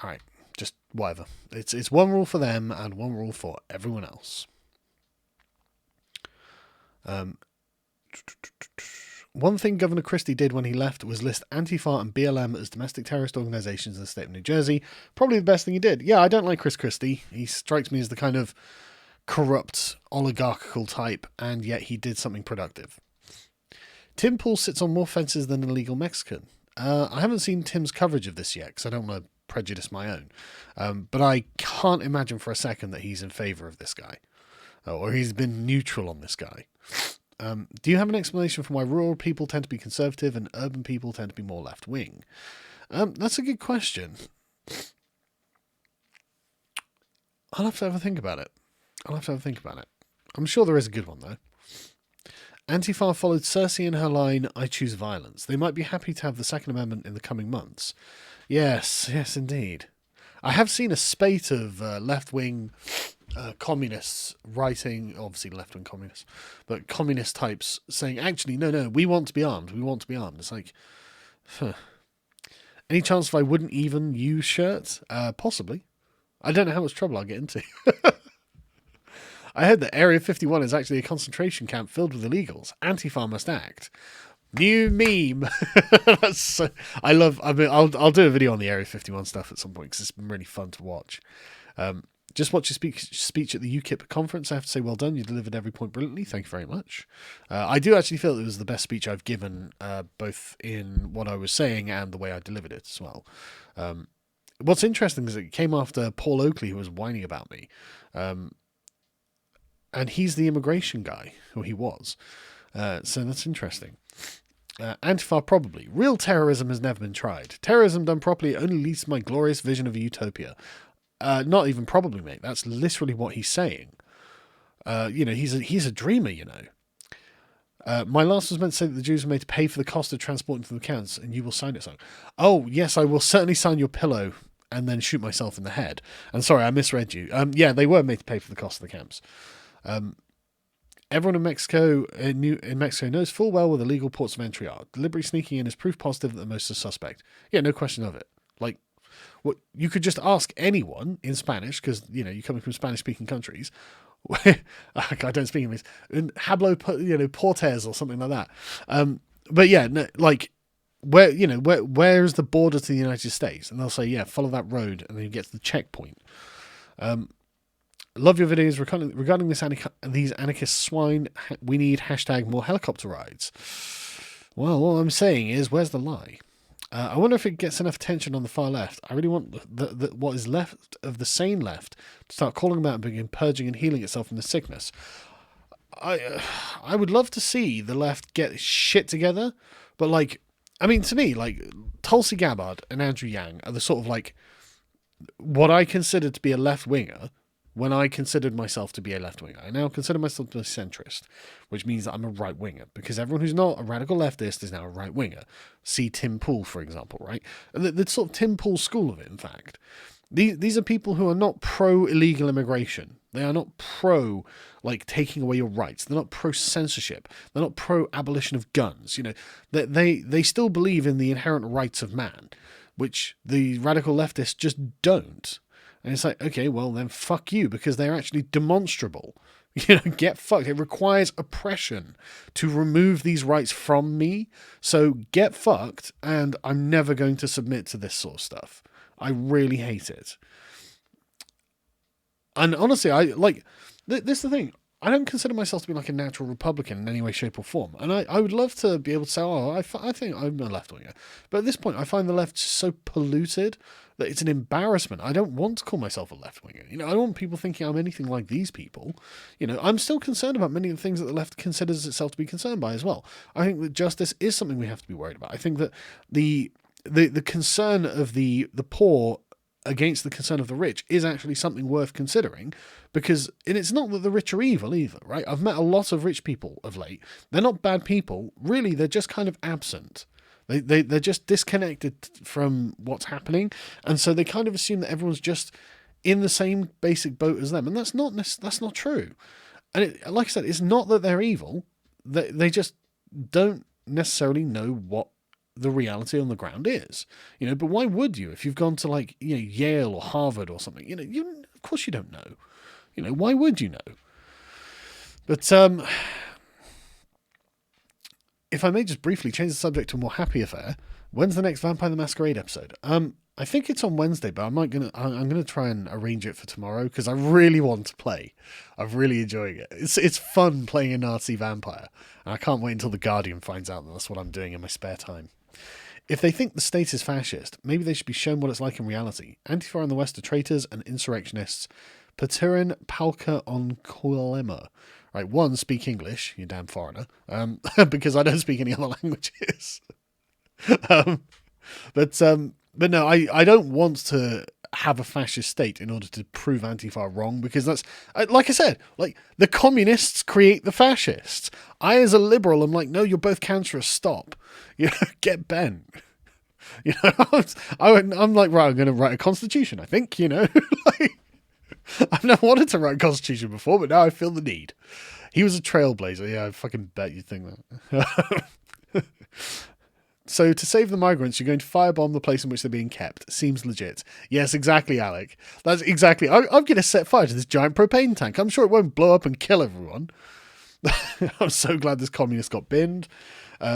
right, just whatever. It's one rule for them and one rule for everyone else. One thing Governor Christie did when he left was list Antifa and BLM as domestic terrorist organizations in the state of New Jersey. Probably the best thing he did. Yeah, I don't like Chris Christie. He strikes me as the kind of corrupt, oligarchical type, and yet he did something productive. Tim Pool sits on more fences than an illegal Mexican. I haven't seen Tim's coverage of this yet, because I don't want to prejudice my own. But I can't imagine for a second that he's in favour of this guy. Or he's been neutral on this guy. Do you have an explanation for why rural people tend to be conservative and urban people tend to be more left-wing? That's a good question. I'll have to have a think about it. I'm sure there is a good one, though. Antifa followed Cersei in her line, I choose violence. They might be happy to have the Second Amendment in the coming months. Yes, indeed. I have seen a spate of left-wing communists writing, obviously left-wing communists, but communist types saying, actually, no, we want to be armed. It's like, any chance if I wouldn't even use shirts? Possibly. I don't know how much trouble I'll get into. I heard that Area 51 is actually a concentration camp filled with illegals. Antifa must act. New meme. I'll do a video on the Area 51 stuff at some point because it's been really fun to watch. Just watch your speech at the UKIP conference. I have to say, well done. You delivered every point brilliantly. Thank you very much. I do actually feel it was the best speech I've given, both in what I was saying and the way I delivered it as well. What's interesting is it came after Paul Oakley, who was whining about me. And he's the immigration guy, who he was. So that's interesting. Antifa probably. Real terrorism has never been tried. Terrorism done properly only leads to my glorious vision of a utopia. Not even probably, mate. That's literally what he's saying. He's a dreamer, My last was meant to say that the Jews were made to pay for the cost of transporting to the camps, and you will sign it, son. Oh, yes, I will certainly sign your pillow and then shoot myself in the head. And sorry, I misread you. Yeah, they were made to pay for the cost of the camps. Everyone in Mexico knows full well where the legal ports of entry are. Deliberately sneaking in is proof positive that the most are suspect. Yeah, no question of it. Like, what you could just ask anyone in Spanish, because you're coming from Spanish-speaking countries. I don't speak English. Hablo, Portes or something like that. but yeah, no, like where where is the border to the United States? And they'll say, yeah, follow that road, and then you get to the checkpoint. Love your videos regarding these anarchist swine. We need hashtag more helicopter rides. Well, what I'm saying is, where's the lie? I wonder if it gets enough attention on the far left. I really want what is left of the sane left to start calling them out and begin purging and healing itself from the sickness. I would love to see the left get shit together, but like, I mean, to me, like Tulsi Gabbard and Andrew Yang are the sort of like what I consider to be a left winger when I considered myself to be a left winger. I now consider myself to be a centrist, which means that I'm a right winger, because everyone who's not a radical leftist is now a right winger. See Tim Pool, for example, right? And the sort of Tim Pool school of it, in fact. These are people who are not pro illegal immigration. They are not pro like taking away your rights. They're not pro censorship. They're not pro abolition of guns. You know, they still believe in the inherent rights of man, which the radical leftists just don't. And it's like, okay, well then fuck you, because they're actually demonstrable. You know, get fucked. It requires oppression to remove these rights from me. So get fucked, and I'm never going to submit to this sort of stuff. I really hate it. And honestly, I like this is the thing. I don't consider myself to be like a natural Republican in any way, shape, or form. And I would love to be able to say, oh, I think I'm a left winger. But at this point, I find the left so polluted that it's an embarrassment. I don't want to call myself a left winger. You know, I don't want people thinking I'm anything like these people. You know, I'm still concerned about many of the things that the left considers itself to be concerned by as well. I think that justice is something we have to be worried about. I think that the concern of the poor against the concern of the rich is actually something worth considering, because and it's not that the rich are evil either, right? I've met a lot of rich people of late. They're not bad people. Really, they're just kind of absent. They're just disconnected from what's happening, and so they kind of assume that everyone's just in the same basic boat as them, and that's not true. And like I said, it's not that they're evil. They just don't necessarily know what the reality on the ground is, you know. But why would you if you've gone to like, you know, Yale or Harvard or something? You know, of course you don't know. You know, why would you know? But if I may just briefly change the subject to a more happy affair, when's the next Vampire the Masquerade episode? I think it's on Wednesday, but I'm gonna try and arrange it for tomorrow, because I really want to play. I'm really enjoying it. It's fun playing a Nazi vampire, and I can't wait until the Guardian finds out that that's what I'm doing in my spare time. If they think the state is fascist, maybe they should be shown what it's like in reality. Antifa in the West are traitors and insurrectionists. Paturin palka on Kolema. Right, one, speak English, you damn foreigner, because I don't speak any other languages. But no, I don't want to have a fascist state in order to prove Antifa wrong, because that's, like I said, like the communists create the fascists. I, as a liberal, am like, no, you're both cancerous, stop. You know, get bent. You know, I'm like, right, I'm going to write a constitution, I think, you know. Like, I've never wanted to write a constitution before, but now I feel the need. He was a trailblazer. Yeah, I fucking bet you think that. So to save the migrants, you're going to firebomb the place in which they're being kept. Seems legit. Yes, exactly, Alec. That's exactly. I'm going to set fire to this giant propane tank. I'm sure it won't blow up and kill everyone. I'm so glad this communist got binned.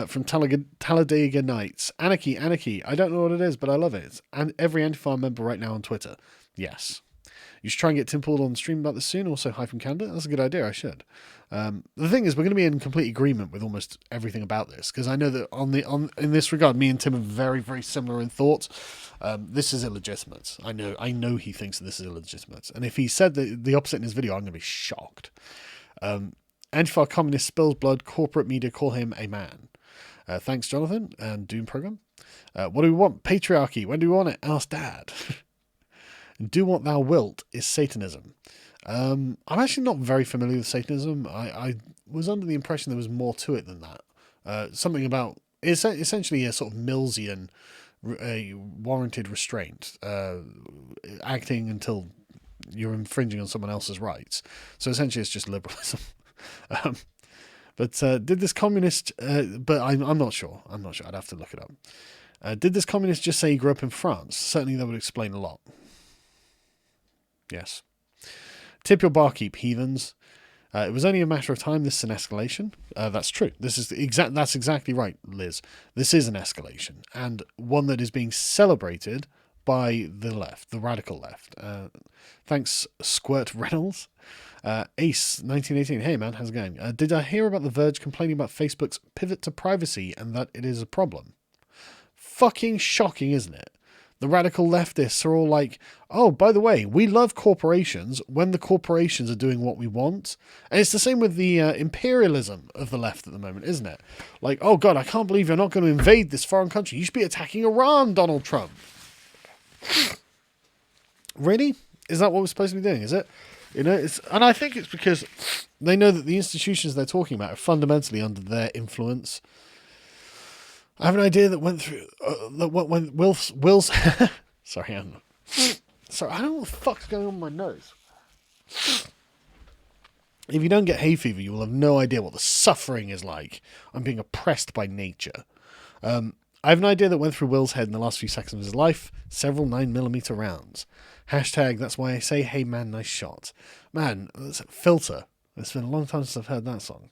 From Talladega Nights. Anarchy, anarchy. I don't know what it is, but I love it. And every Antifa member right now on Twitter. Yes. You should try and get Tim Pool on the stream about this soon. Also, hi from Canada. That's a good idea. I should. The thing is, we're going to be in complete agreement with almost everything about this, because I know that in this regard, me and Tim are very, very similar in thought. This is illegitimate. I know he thinks that this is illegitimate, and if he said the opposite in his video, I'm going to be shocked. Antifa communist spills blood. Corporate media call him a man. Thanks, Jonathan, and Doom Program. What do we want? Patriarchy. When do we want it? Ask Dad. Do what thou wilt is Satanism. I'm actually not very familiar with Satanism. I was under the impression there was more to it than that. Something about, it's essentially a sort of Millsian warranted restraint, acting until you're infringing on someone else's rights. So essentially it's just liberalism. But did this communist, but I'm not sure. I'd have to look it up. Did this communist just say he grew up in France? Certainly that would explain a lot. Yes. Tip your barkeep, heathens. It was only a matter of time. This is an escalation. That's true. That's exactly right, Liz. This is an escalation, and one that is being celebrated by the left, the radical left. Thanks, Squirt Reynolds. Ace 1918. Hey man, how's it going? Did I hear about The Verge complaining about Facebook's pivot to privacy and that it is a problem? Fucking shocking, isn't it? The radical leftists are all like, oh, by the way, we love corporations when the corporations are doing what we want. And it's the same with the imperialism of the left at the moment, isn't it? Like, oh, God, I can't believe you're not going to invade this foreign country. You should be attacking Iran, Donald Trump. Really? Is that what we're supposed to be doing, is it? And I think it's because they know that the institutions they're talking about are fundamentally under their influence. I have an idea that went through when Will's sorry, I don't know what the fuck's going on with my nose. If you don't get hay fever, you will have no idea what the suffering is like. I'm being oppressed by nature. I have an idea that went through Will's head in the last few seconds of his life. Several 9mm rounds. Hashtag, that's why I say, hey man, nice shot. Man, that's a filter. It's been a long time since I've heard that song.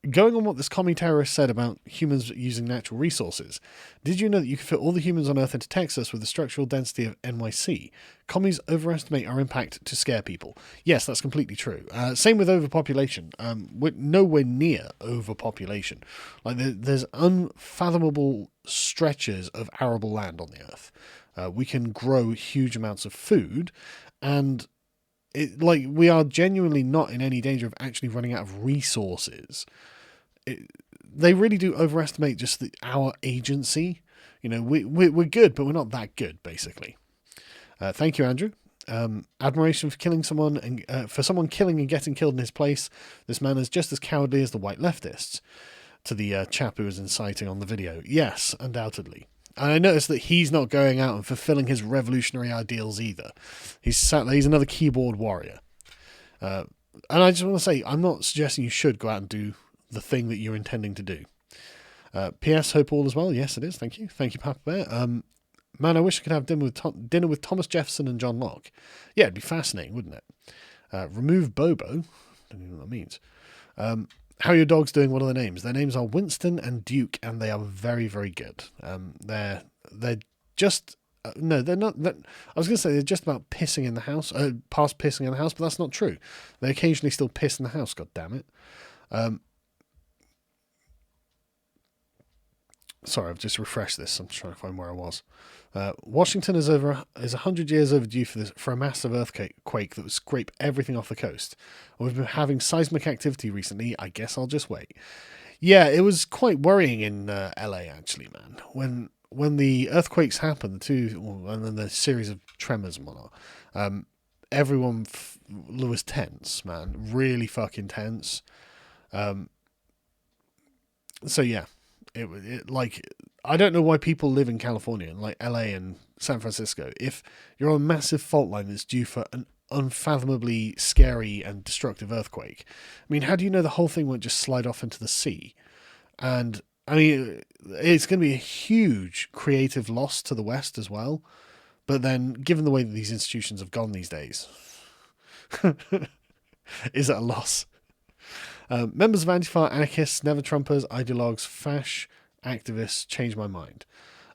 Going on what this commie terrorist said about humans using natural resources, did you know that you could fit all the humans on Earth into Texas with the structural density of NYC? Commies overestimate our impact to scare people. Yes, that's completely true. Same with overpopulation. We're nowhere near overpopulation. Like there's unfathomable stretches of arable land on the Earth. We can grow huge amounts of food, and we are genuinely not in any danger of actually running out of resources. They really do overestimate just our agency. We're good, but we're not that good, basically. Thank you, Andrew. Admiration for killing someone and for someone killing and getting killed in his place. This man is just as cowardly as the white leftists. To the chap who was inciting on the video. Yes, undoubtedly. And I noticed that he's not going out and fulfilling his revolutionary ideals either. He's sat there. He's another keyboard warrior. And I just want to say, I'm not suggesting you should go out and do the thing that you're intending to do. P.S. Hope all as well. Yes, it is. Thank you. Thank you, Papa Bear. Man, I wish I could have dinner with Thomas Jefferson and John Locke. Yeah, it'd be fascinating, wouldn't it? Remove Bobo. I don't know what that means. How are your dogs doing? What are their names? Their names are Winston and Duke, and they are very, very good. They're just no, they're not. I was going to say they're just about pissing in the house, past pissing in the house, but that's not true. They occasionally still piss in the house. God damn it! Sorry, I've just refreshed this. I'm trying to find where I was. Washington is 100 years overdue for a massive earthquake that would scrape everything off the coast. We've been having seismic activity recently. I guess I'll just wait. Yeah, it was quite worrying in LA actually, man. When the earthquakes happened, and then the series of tremors and whatnot, everyone was tense, man. Really fucking tense. So yeah. I don't know why people live in California and like LA and San Francisco. If you're on a massive fault line that's due for an unfathomably scary and destructive earthquake, I mean, how do you know the whole thing won't just slide off into the sea? And I mean, it's going to be a huge creative loss to the West as well. But then, given the way that these institutions have gone these days, is it a loss? Members of Antifa, anarchists, never Trumpers, ideologues, fash, activists, change my mind.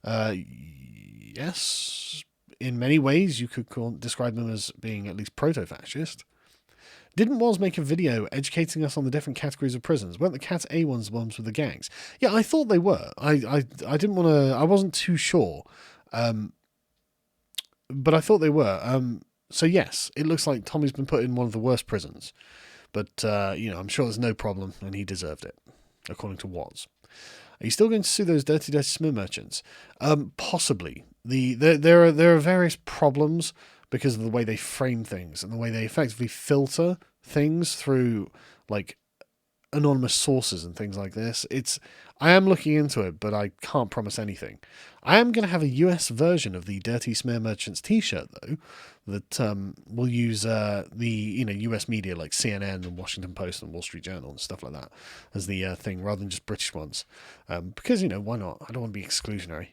Yes, in many ways you could describe them as being at least proto-fascist. Didn't Woz make a video educating us on the different categories of prisons? Weren't the Cat A ones the ones with the gangs? Yeah, I thought they were. I didn't want to. I wasn't too sure, but I thought they were. So yes, it looks like Tommy's been put in one of the worst prisons. But, I'm sure there's no problem, and he deserved it, according to Woz. Are you still going to sue those dirty smear merchants? Possibly. There are various problems because of the way they frame things and the way they effectively filter things through, like, anonymous sources and things like this. I am looking into it, but I can't promise anything. I am going to have a US version of the Dirty Smear Merchants t-shirt, though, that will use the US media like CNN and Washington Post and Wall Street Journal and stuff like that as the thing, rather than just British ones. Because, why not? I don't want to be exclusionary.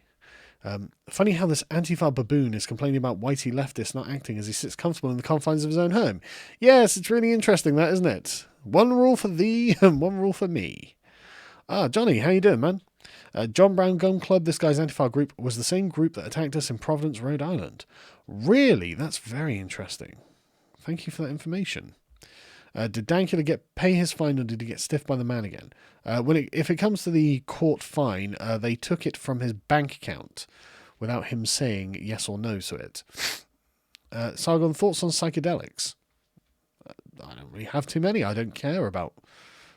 Funny how this Antifa baboon is complaining about whitey leftists not acting as he sits comfortable in the confines of his own home. Yes, it's really interesting, that, isn't it? One rule for thee and one rule for me. Ah, Johnny, how you doing, man? John Brown Gun Club, this guy's Antifa group, was the same group that attacked us in Providence, Rhode Island. Really? That's very interesting. Thank you for that information. Did Dankula pay his fine, or did he get stiffed by the man again? If it comes to the court fine, they took it from his bank account without him saying yes or no to it. Sargon, thoughts on psychedelics? I don't really have too many. I don't care about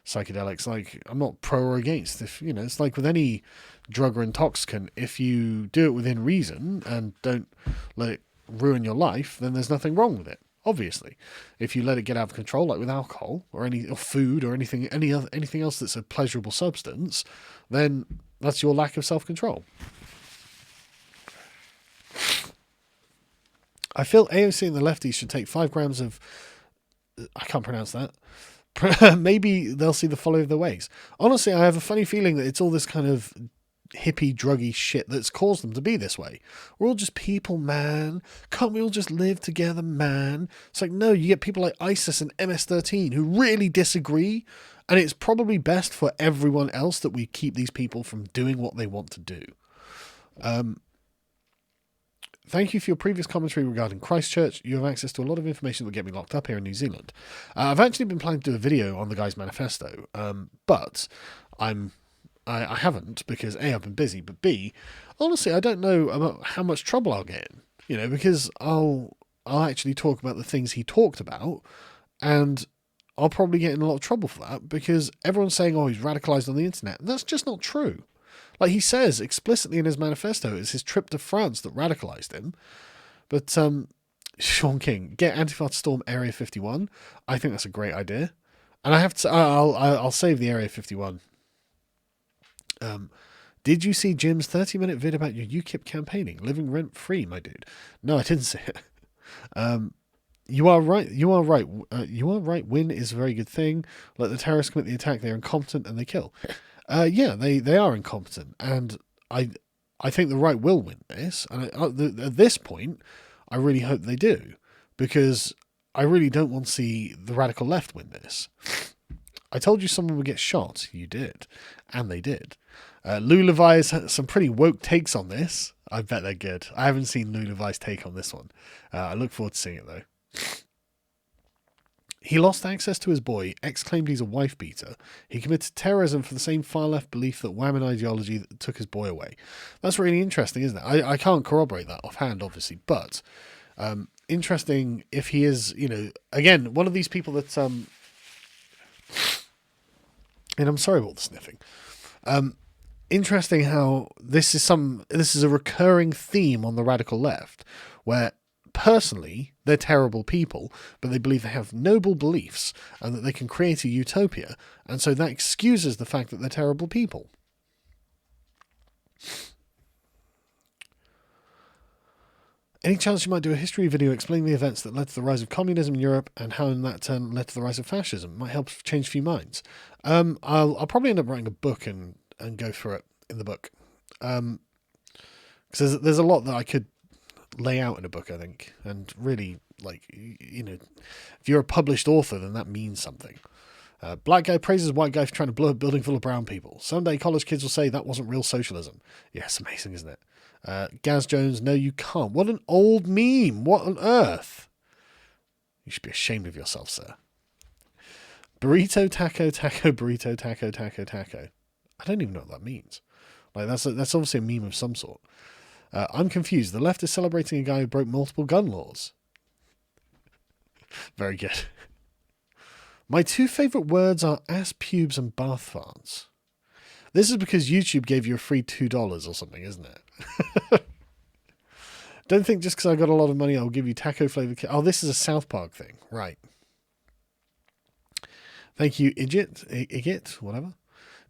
psychedelics. Like, I'm not pro or against. If it's like with any drug or intoxicant, if you do it within reason and don't let it ruin your life, then there's nothing wrong with it. Obviously, if you let it get out of control, like with alcohol or food or anything else that's a pleasurable substance, then that's your lack of self-control. I feel AOC and the lefties should take 5 grams of, I can't pronounce that. Maybe they'll see the folly of their ways. Honestly, I have a funny feeling that it's all this kind of hippie druggy shit that's caused them to be this way. We're all just people, man. Can't we all just live together, man? It's like, no, you get people like ISIS and MS-13 who really disagree, and it's probably best for everyone else that we keep these people from doing what they want to do. Thank you for your previous commentary regarding Christchurch. You have access to a lot of information that will get me locked up here in New Zealand. I've actually been planning to do a video on the guy's manifesto, but I haven't because A, I've been busy, but B, honestly, I don't know about how much trouble I'll get in, because I'll actually talk about the things he talked about, and I'll probably get in a lot of trouble for that because everyone's saying, oh, he's radicalized on the internet. And that's just not true. Like he says explicitly in his manifesto, it's his trip to France that radicalized him. But Sean King, get Antifa to storm Area 51. I think that's a great idea, and I have to. I'll save the Area 51. Did you see Jim's 30-minute vid about your UKIP campaigning, living rent free, my dude? No, I didn't see it. You are right. You are right. You are right. Win is a very good thing. Let the terrorists commit the attack. They're incompetent and they kill. Yeah, they are incompetent, and I think the right will win this. And at this point, I really hope they do, because I really don't want to see the radical left win this. I told you someone would get shot. You did, and they did. Lou Levi's has some pretty woke takes on this. I bet they're good. I haven't seen Lou Levi's take on this one. I look forward to seeing it though. He lost access to his boy. X claimed he's a wife beater. He committed terrorism for the same far-left belief that wham and ideology that took his boy away. That's really interesting, isn't it? I can't corroborate that offhand, obviously, but interesting if he is, again, one of these people that's... And I'm sorry about the sniffing. Interesting how this is a recurring theme on the radical left, where personally, they're terrible people, but they believe they have noble beliefs and that they can create a utopia, and so that excuses the fact that they're terrible people. Any chance you might do a history video explaining the events that led to the rise of communism in Europe and how in that turn led to the rise of fascism? Might help change a few minds. I'll probably end up writing a book and go through it in the book. Because there's a lot that I could lay out in a book, I think, and really, if you're a published author, then that means something. Black guy praises white guy for trying to blow a building full of brown people. Someday college kids will say that wasn't real socialism. Yeah, it's amazing, isn't it? Gaz Jones, no, you can't. What an old meme. What on earth? You should be ashamed of yourself, sir. Burrito, taco, taco, burrito, taco, taco, taco. I don't even know what that means. Like that's obviously a meme of some sort. I'm confused. The left is celebrating a guy who broke multiple gun laws. Very good. My 2 favourite words are ass pubes and bath farts. This is because YouTube gave you a free $2 or something, isn't it? Don't think just because I got a lot of money I'll give you taco flavoured... Oh, this is a South Park thing. Right. Thank you, Igit, whatever.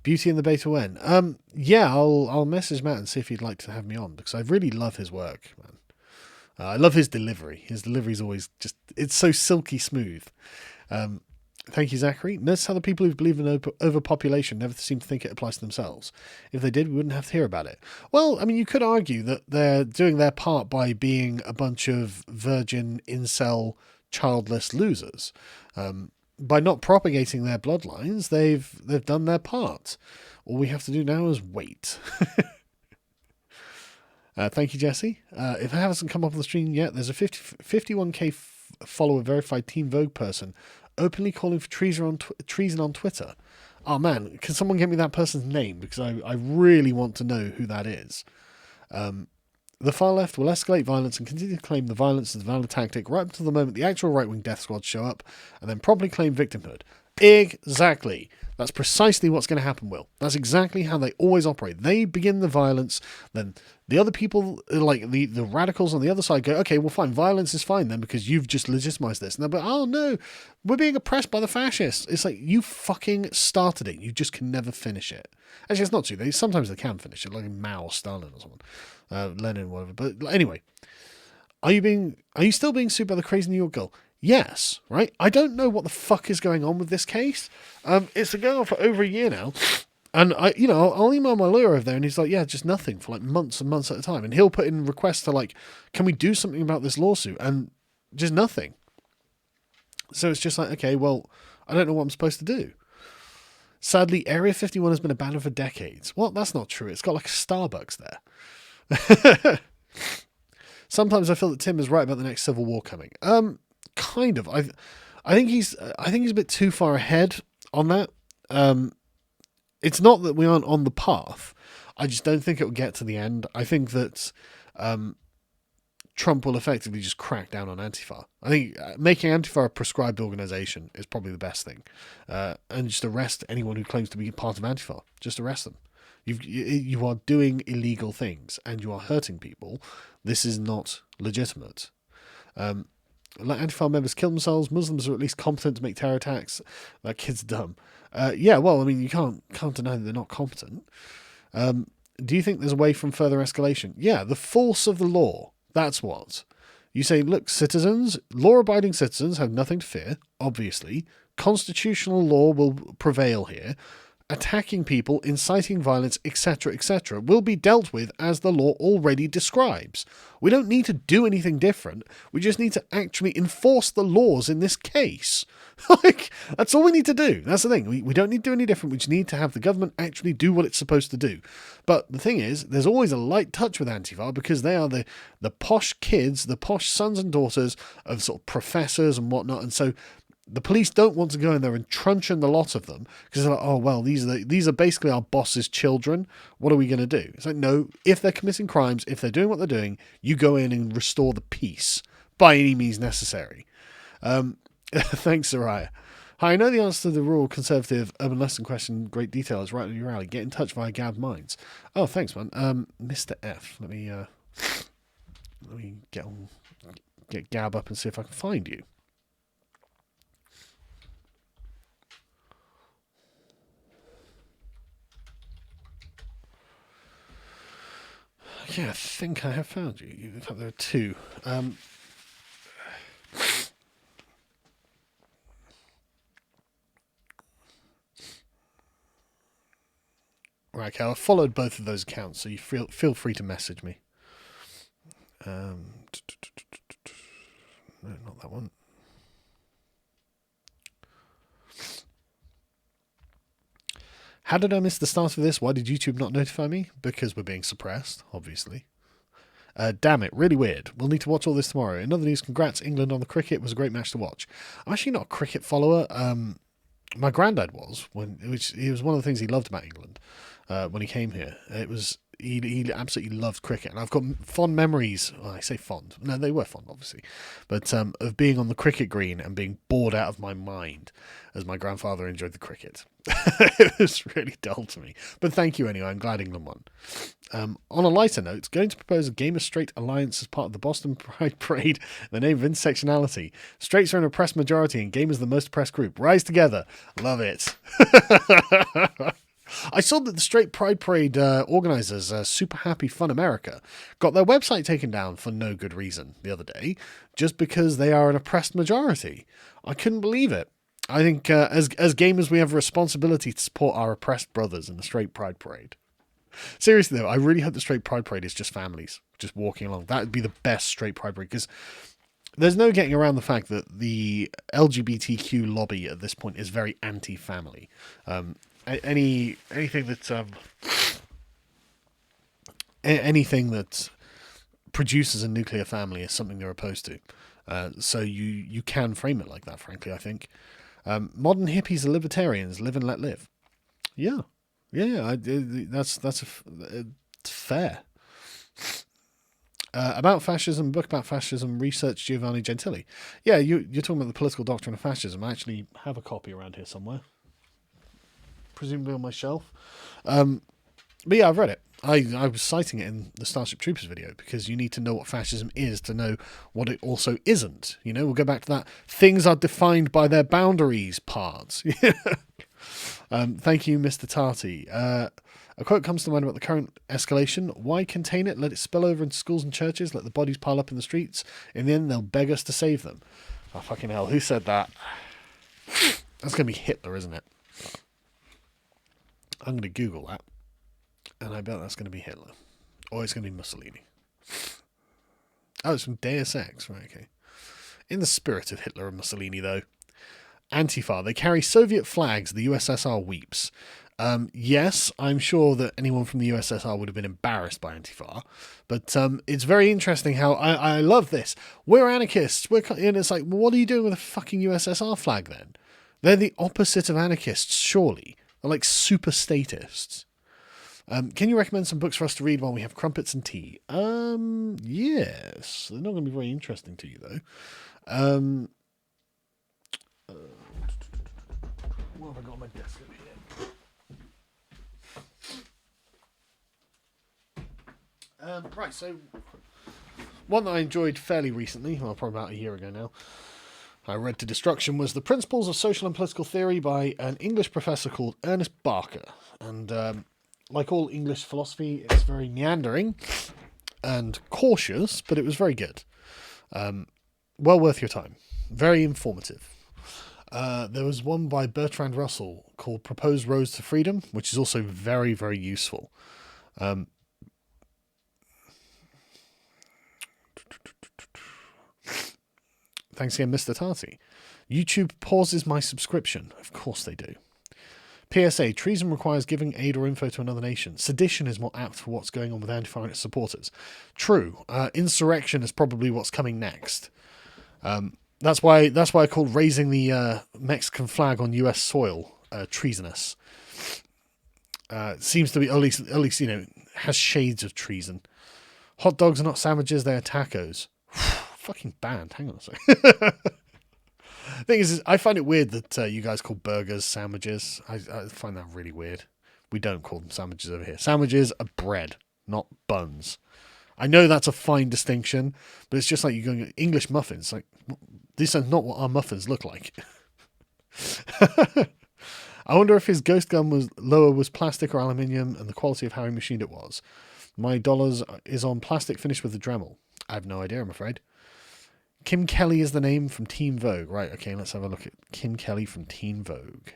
Beauty and the Beta Wen. Yeah, I'll message Matt and see if he'd like to have me on, because I really love his work, man. I love his delivery. His delivery is always it's so silky smooth. Thank you, Zachary. Notice how the people who believe in overpopulation never seem to think it applies to themselves. If they did, we wouldn't have to hear about it. Well, I mean, you could argue that they're doing their part by being a bunch of virgin, incel, childless losers. By not propagating their bloodlines, they've done their part. All we have to do now is wait. Thank you, Jesse. If it hasn't come up on the stream yet, there's a 51k follower verified Team Vogue person openly calling for treason on Twitter. Oh man, can someone get me that person's name? Because I really want to know who that is. The far left will escalate violence and continue to claim the violence is a valid tactic right up to the moment the actual right-wing death squads show up, and then promptly claim victimhood. Exactly. That's precisely what's going to happen, Will. That's exactly how they always operate. They begin the violence, then the other people, like the radicals on the other side, go, okay, well, fine, violence is fine then because you've just legitimized this. And they're like, oh no, we're being oppressed by the fascists. It's like, you fucking started it. You just can never finish it. Actually, it's not true. Sometimes they can finish it, like Mao or Stalin or someone. Lenin, whatever. But anyway, are you still being sued by the crazy New York girl? Yes, right? I don't know what the fuck is going on with this case. It's been going on for over a year now. And I'll email my lawyer over there and he's like, yeah, just nothing for like months and months at a time. And he'll put in requests to like, can we do something about this lawsuit? And just nothing. So it's just like, okay, well, I don't know what I'm supposed to do. Sadly, Area 51 has been abandoned for decades. Well, that's not true. It's got like a Starbucks there. Sometimes I feel that Tim is right about the next civil war coming. Kind of. I think he's a bit too far ahead on that. It's not that we aren't on the path. I just don't think it will get to the end. I think that Trump will effectively just crack down on Antifa. I think making Antifa a prescribed organization is probably the best thing. And just arrest anyone who claims to be part of Antifa. Just arrest them. You are doing illegal things and you are hurting people. This is not legitimate. Let Antifa members kill themselves. Muslims are at least competent to make terror attacks. That kid's dumb. Yeah, well, I mean, you can't deny that they're not competent. Do you think there's a way from further escalation? Yeah, the force of the law. That's what. You say, look, citizens, law-abiding citizens have nothing to fear, obviously. Constitutional law will prevail here. Attacking people, inciting violence, etc., will be dealt with as the law already describes. We don't need to do anything different. We just need to actually enforce the laws in this case. Like, that's all we need to do. That's the thing. We don't need to do any different. We just need to have the government actually do what it's supposed to do. But the thing is, there's always a light touch with Antifa because they are the posh kids, the posh sons and daughters of sort of professors and whatnot. And so the police don't want to go in there and truncheon the lot of them because they're like, oh, well, these are basically our boss's children. What are we going to do? It's like, no, if they're committing crimes, if they're doing what they're doing, you go in and restore the peace by any means necessary. Thanks, Soraya. Hi, I know the answer to the rural conservative urban lesson question in great detail is right on your alley. Get in touch via Gab Minds. Oh, thanks, man. Mr. F. Let me get Gab up and see if I can find you. Yeah, I think I have found you. In fact, there are two. Right, okay, I've followed both of those accounts, so you feel free to message me. No, not that one. How did I miss the start of this? Why did YouTube not notify me? Because we're being suppressed, obviously. Damn it, really weird. We'll need to watch all this tomorrow. In other news, congrats, England on the cricket. It was a great match to watch. I'm actually not a cricket follower. My granddad was, it was one of the things he loved about England when he came here. It was he absolutely loved cricket, and I've got fond memories. Well, I say fond, no, they were fond, obviously, but of being on the cricket green and being bored out of my mind as my grandfather enjoyed the cricket. It was really dull to me, but thank you anyway. I'm glad England won. On a lighter note, going to propose a Gamer Straight Alliance as part of the Boston Pride Parade in the name of intersectionality. Straights are an oppressed majority and gamers the most oppressed group. Rise together. Love it. I saw that the Straight Pride Parade organisers, Super Happy Fun America, got their website taken down for no good reason the other day, just because they are an oppressed majority. I couldn't believe it. I think as gamers, we have a responsibility to support our oppressed brothers in the Straight Pride Parade. Seriously though, I really hope the Straight Pride Parade is just families just walking along. That would be the best Straight Pride Parade, because there's no getting around the fact that the LGBTQ lobby at this point is very anti-family. Anything that produces a nuclear family is something they're opposed to. So you can frame it like that, frankly, I think. Modern hippies are libertarians, live and let live. Yeah. That's fair. About fascism, book about fascism, research Giovanni Gentili. Yeah, you're talking about the political doctrine of fascism. I actually have a copy around here somewhere, presumably on my shelf. But yeah, I've read it. I was citing it in the Starship Troopers video, because you need to know what fascism is to know what it also isn't. You know, we'll go back to that things are defined by their boundaries part. Thank you, Mr. Tarty. A quote comes to mind about the current escalation. Why contain it? Let it spill over into schools and churches. Let the bodies pile up in the streets. In the end, they'll beg us to save them. Oh, fucking hell. Who said that? That's going to be Hitler, isn't it? I'm going to Google that. And I bet that's going to be Hitler. Or it's going to be Mussolini. Oh, it's from Deus Ex. Right, okay. In the spirit of Hitler and Mussolini, though. Antifa. They carry Soviet flags. The USSR weeps. Yes, I'm sure that anyone from the USSR would have been embarrassed by Antifa, but it's very interesting how I love this. We're anarchists. And it's like, well, what are you doing with a fucking USSR flag then? They're the opposite of anarchists, surely. They're like super statists. Can you recommend some books for us to read while we have crumpets and tea? Yes. They're not going to be very interesting to you, though. What have I got on my desk over here? Right, so one that I enjoyed fairly recently, well, probably about a year ago now, I read to destruction, was The Principles of Social and Political Theory by an English professor called Ernest Barker. And like all English philosophy, it's very meandering and cautious, but it was very good. Well worth your time. Very informative. There was one by Bertrand Russell called Proposed Roads to Freedom, which is also very, very useful. Thanks again, Mr. Tarty. YouTube pauses my subscription. Of course they do. PSA, treason requires giving aid or info to another nation. Sedition is more apt for what's going on with Antifa supporters. True. Insurrection is probably what's coming next. That's why I called raising the Mexican flag on US soil treasonous. Seems to be, at least, you know, has shades of treason. Hot dogs are not sandwiches, they are tacos. Fucking banned. Hang on a second. Thing is, I find it weird that you guys call burgers sandwiches. I find that really weird. We don't call them sandwiches over here. Sandwiches are bread, not buns. I know that's a fine distinction, but it's just like you're going English muffins. Like, these are not what our muffins look like. I wonder if his ghost gun was plastic or aluminium, and the quality of how he machined it was. My dollars is on plastic finished with a Dremel. I have no idea, I'm afraid. Kim Kelly is the name from Teen Vogue. Right, okay, let's have a look at Kim Kelly from Teen Vogue.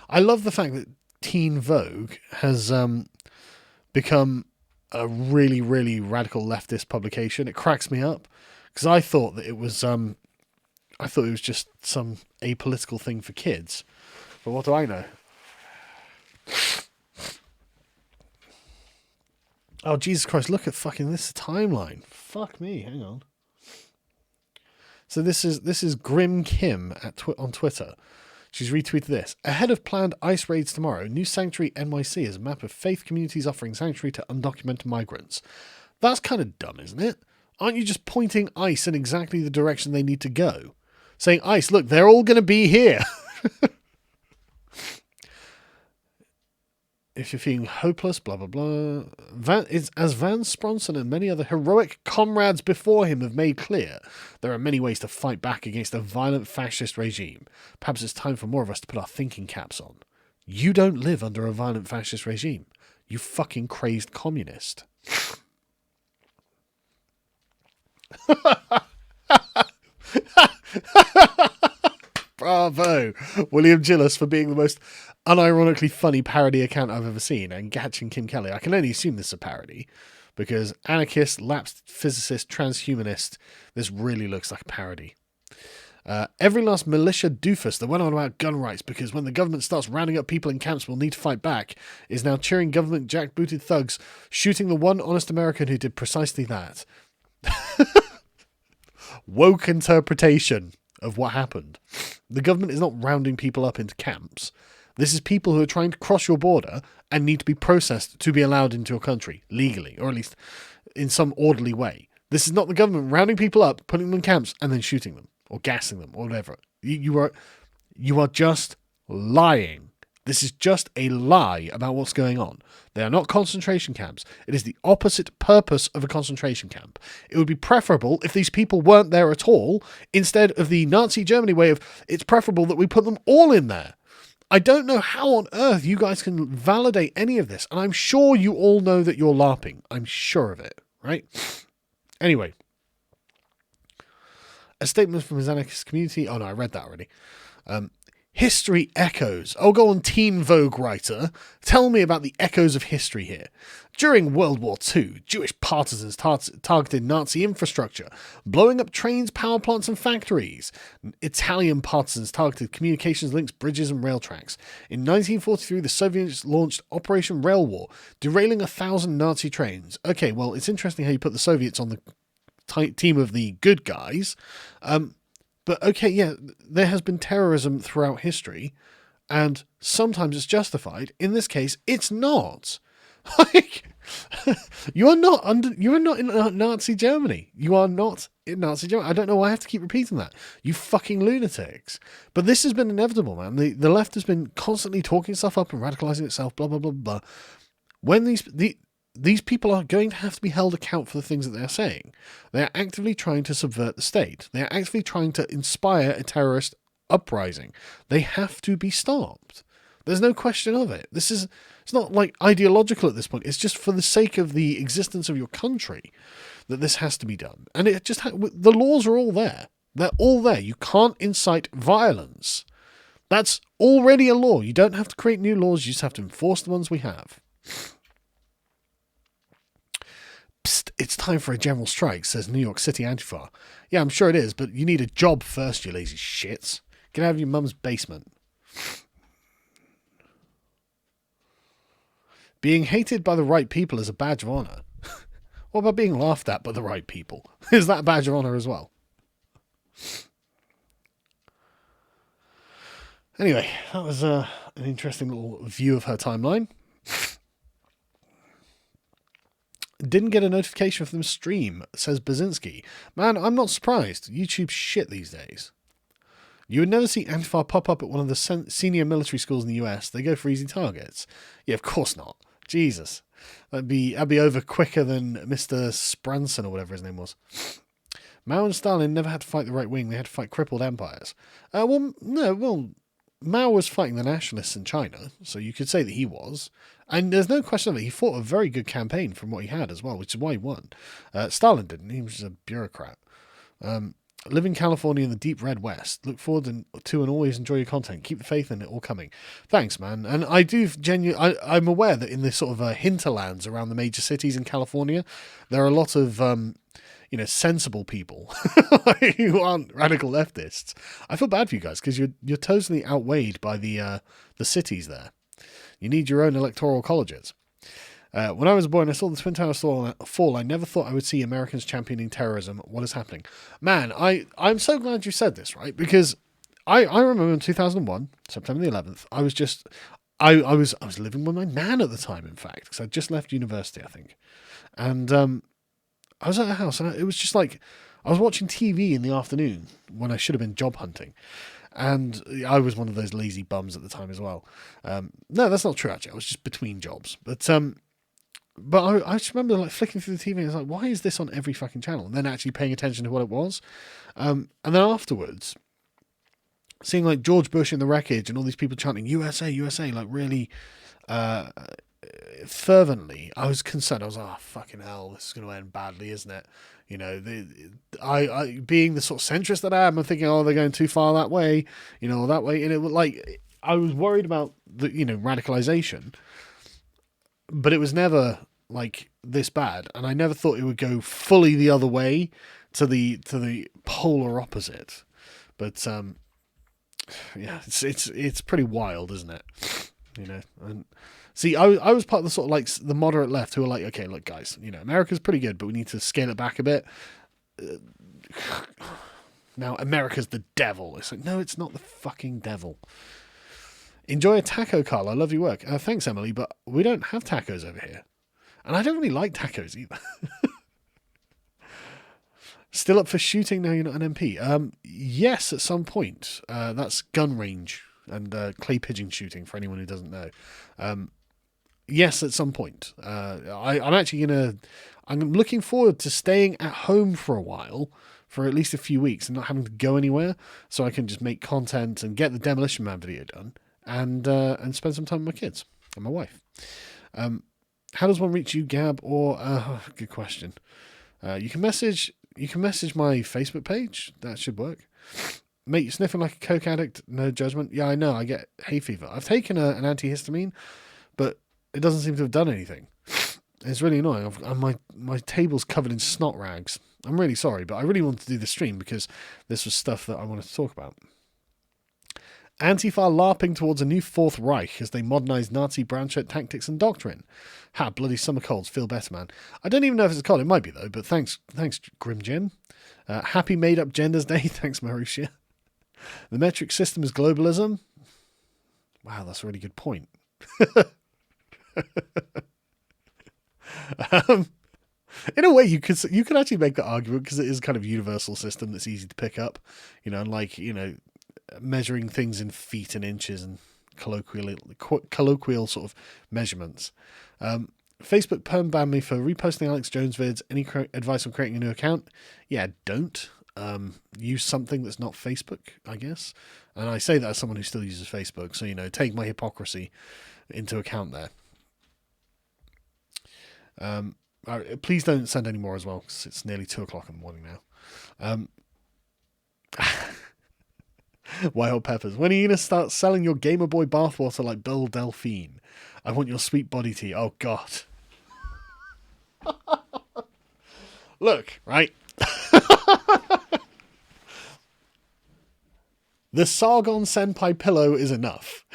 I love the fact that Teen Vogue has become a really, really radical leftist publication. It cracks me up, because I thought it was just some apolitical thing for kids. But what do I know? Oh, Jesus Christ, look at fucking this timeline. Fuck me, hang on. So this is Grim Kim on Twitter. She's retweeted this. Ahead of planned ICE raids tomorrow, New Sanctuary NYC is a map of faith communities offering sanctuary to undocumented migrants. That's kind of dumb, isn't it? Aren't you just pointing ICE in exactly the direction they need to go? Saying, ICE, look, they're all going to be here. If you're feeling hopeless, blah, blah, blah. As Van Spronson and many other heroic comrades before him have made clear, there are many ways to fight back against a violent fascist regime. Perhaps it's time for more of us to put our thinking caps on. You don't live under a violent fascist regime. You fucking crazed communist. know William Gillis for being the most unironically funny parody account I've ever seen, and catching Kim Kelly. I can only assume this is a parody, because anarchist, lapsed physicist, transhumanist, this really looks like a parody. Every last militia doofus that went on about gun rights because when the government starts rounding up people in camps we'll need to fight back is now cheering government jackbooted thugs shooting the one honest American who did precisely that. Woke interpretation of what happened. The government is not rounding people up into camps. This is people who are trying to cross your border and need to be processed to be allowed into your country legally, or at least in some orderly way. This is not the government rounding people up, putting them in camps, and then shooting them or gassing them or whatever. You are just lying. This is just a lie about what's going on. They are not concentration camps. It is the opposite purpose of a concentration camp. It would be preferable if these people weren't there at all, instead of the Nazi Germany way of it's preferable that we put them all in there. I don't know how on earth you guys can validate any of this, and I'm sure you all know that you're LARPing. I'm sure of it, right? Anyway. A statement from his anarchist community. Oh no, I read that already. History echoes. Oh, go on, Teen Vogue writer. Tell me about the echoes of history here. During World War II, Jewish partisans targeted Nazi infrastructure, blowing up trains, power plants, and factories. Italian partisans targeted communications links, bridges, and rail tracks. In 1943, the Soviets launched Operation Rail War, derailing 1,000 Nazi trains. Okay, well, it's interesting how you put the Soviets on the team of the good guys. But okay, yeah, there has been terrorism throughout history, and sometimes it's justified. In this case, it's not. Like, you are not in Nazi Germany. You are not in Nazi Germany. I don't know why I have to keep repeating that. You fucking lunatics. But this has been inevitable, man. The left has been constantly talking stuff up and radicalizing itself, blah, blah, blah, blah. When these people are going to have to be held account for the things that they are saying. They are actively trying to subvert the state. They are actively trying to inspire a terrorist uprising. They have to be stopped. There's no question of it. It's not like ideological at this point. It's just for the sake of the existence of your country that this has to be done. And it just the laws are all there. They're all there. You can't incite violence. That's already a law. You don't have to create new laws. You just have to enforce the ones we have. Psst, it's time for a general strike, says New York City Antifa. Yeah, I'm sure it is, but you need a job first, you lazy shits. Get out of your mum's basement. Being hated by the right people is a badge of honour. What about being laughed at by the right people? Is that a badge of honour as well? Anyway, that was an interesting little view of her timeline. Didn't get a notification from the stream, says Basinski. Man, I'm not surprised. YouTube's shit these days. You would never see Antifa pop up at one of the senior military schools in the US. They go for easy targets. Yeah, of course not. Jesus. That'd be over quicker than Mr. Spranson or whatever his name was. Mao and Stalin never had to fight the right wing. They had to fight crippled empires. Mao was fighting the nationalists in China, so you could say that he was. And there's no question of it. He fought a very good campaign from what he had as well, which is why he won. Stalin didn't. He was just a bureaucrat. Live in California in the deep red west. Look forward to and always enjoy your content. Keep the faith in it all coming. Thanks, man. And I do I'm aware that in the sort of hinterlands around the major cities in California, there are a lot of sensible people who aren't radical leftists. I feel bad for you guys because you're totally outweighed by the cities there. You need your own electoral colleges. When I was born, I saw the Twin Towers fall. I never thought I would see Americans championing terrorism. What is happening? Man, I'm so glad you said this, right? Because I remember in 2001, September the 11th, I was living with my nan at the time, in fact, because I'd just left university, I think. And I was at her house, and it was just like, I was watching TV in the afternoon when I should have been job hunting. And I was one of those lazy bums at the time as well. No, that's not true, actually. I was just between jobs. But I just remember like flicking through the TV and I was like, why is this on every fucking channel? And then actually paying attention to what it was. And then afterwards, seeing like George Bush in the wreckage and all these people chanting USA, USA, like really fervently, I was concerned. I was like, oh, fucking hell, this is going to end badly, isn't it? You know, I being the sort of centrist that I am, I'm thinking, oh, they're going too far that way, or that way. And it was like, I was worried about the, radicalization, but it was never like this bad. And I never thought it would go fully the other way to the polar opposite. But, yeah, it's pretty wild, isn't it? And see, I was part of the sort of like the moderate left who were like, okay, look, guys, America's pretty good, but we need to scale it back a bit. Now, America's the devil. It's like, no, it's not the fucking devil. Enjoy a taco, Carl. I love your work. Thanks, Emily, but we don't have tacos over here. And I don't really like tacos either. Still up for shooting now you're not an MP? Yes, at some point. That's gun range and clay pigeon shooting for anyone who doesn't know. Yes, at some point. I'm actually I'm looking forward to staying at home for a while, for at least a few weeks, and not having to go anywhere, so I can just make content and get the Demolition Man video done, and spend some time with my kids and my wife. How does one reach you, Gab? Or good question. You can message my Facebook page. That should work. Mate, you're sniffing like a coke addict. No judgment. Yeah, I know. I get hay fever. I've taken an antihistamine, but it doesn't seem to have done anything. It's really annoying. My table's covered in snot rags. I'm really sorry, but I really wanted to do the stream because this was stuff that I wanted to talk about. Antifa LARPing towards a new Fourth Reich as they modernise Nazi brown shirt tactics and doctrine. Ha, bloody summer colds. Feel better, man. I don't even know if it's a cold. It might be, though, but thanks Grim Jim. Happy Made-Up Genders Day. Thanks, Marussia. The metric system is globalism. Wow, that's a really good point. In a way, you could actually make that argument because it is kind of a universal system that's easy to pick up, measuring things in feet and inches and colloquial sort of measurements. Facebook perm banned me for reposting Alex Jones vids. Any advice on creating a new account? Yeah, don't. Use something that's not Facebook, I guess. And I say that as someone who still uses Facebook, so, take my hypocrisy into account there. Please don't send any more as well, because it's nearly 2:00 in the morning now. Wild Peppers. When are you going to start selling your Gamer Boy bathwater like Bill Delphine? I want your sweet body tea. Oh, God. Look, right? The Sargon Senpai pillow is enough.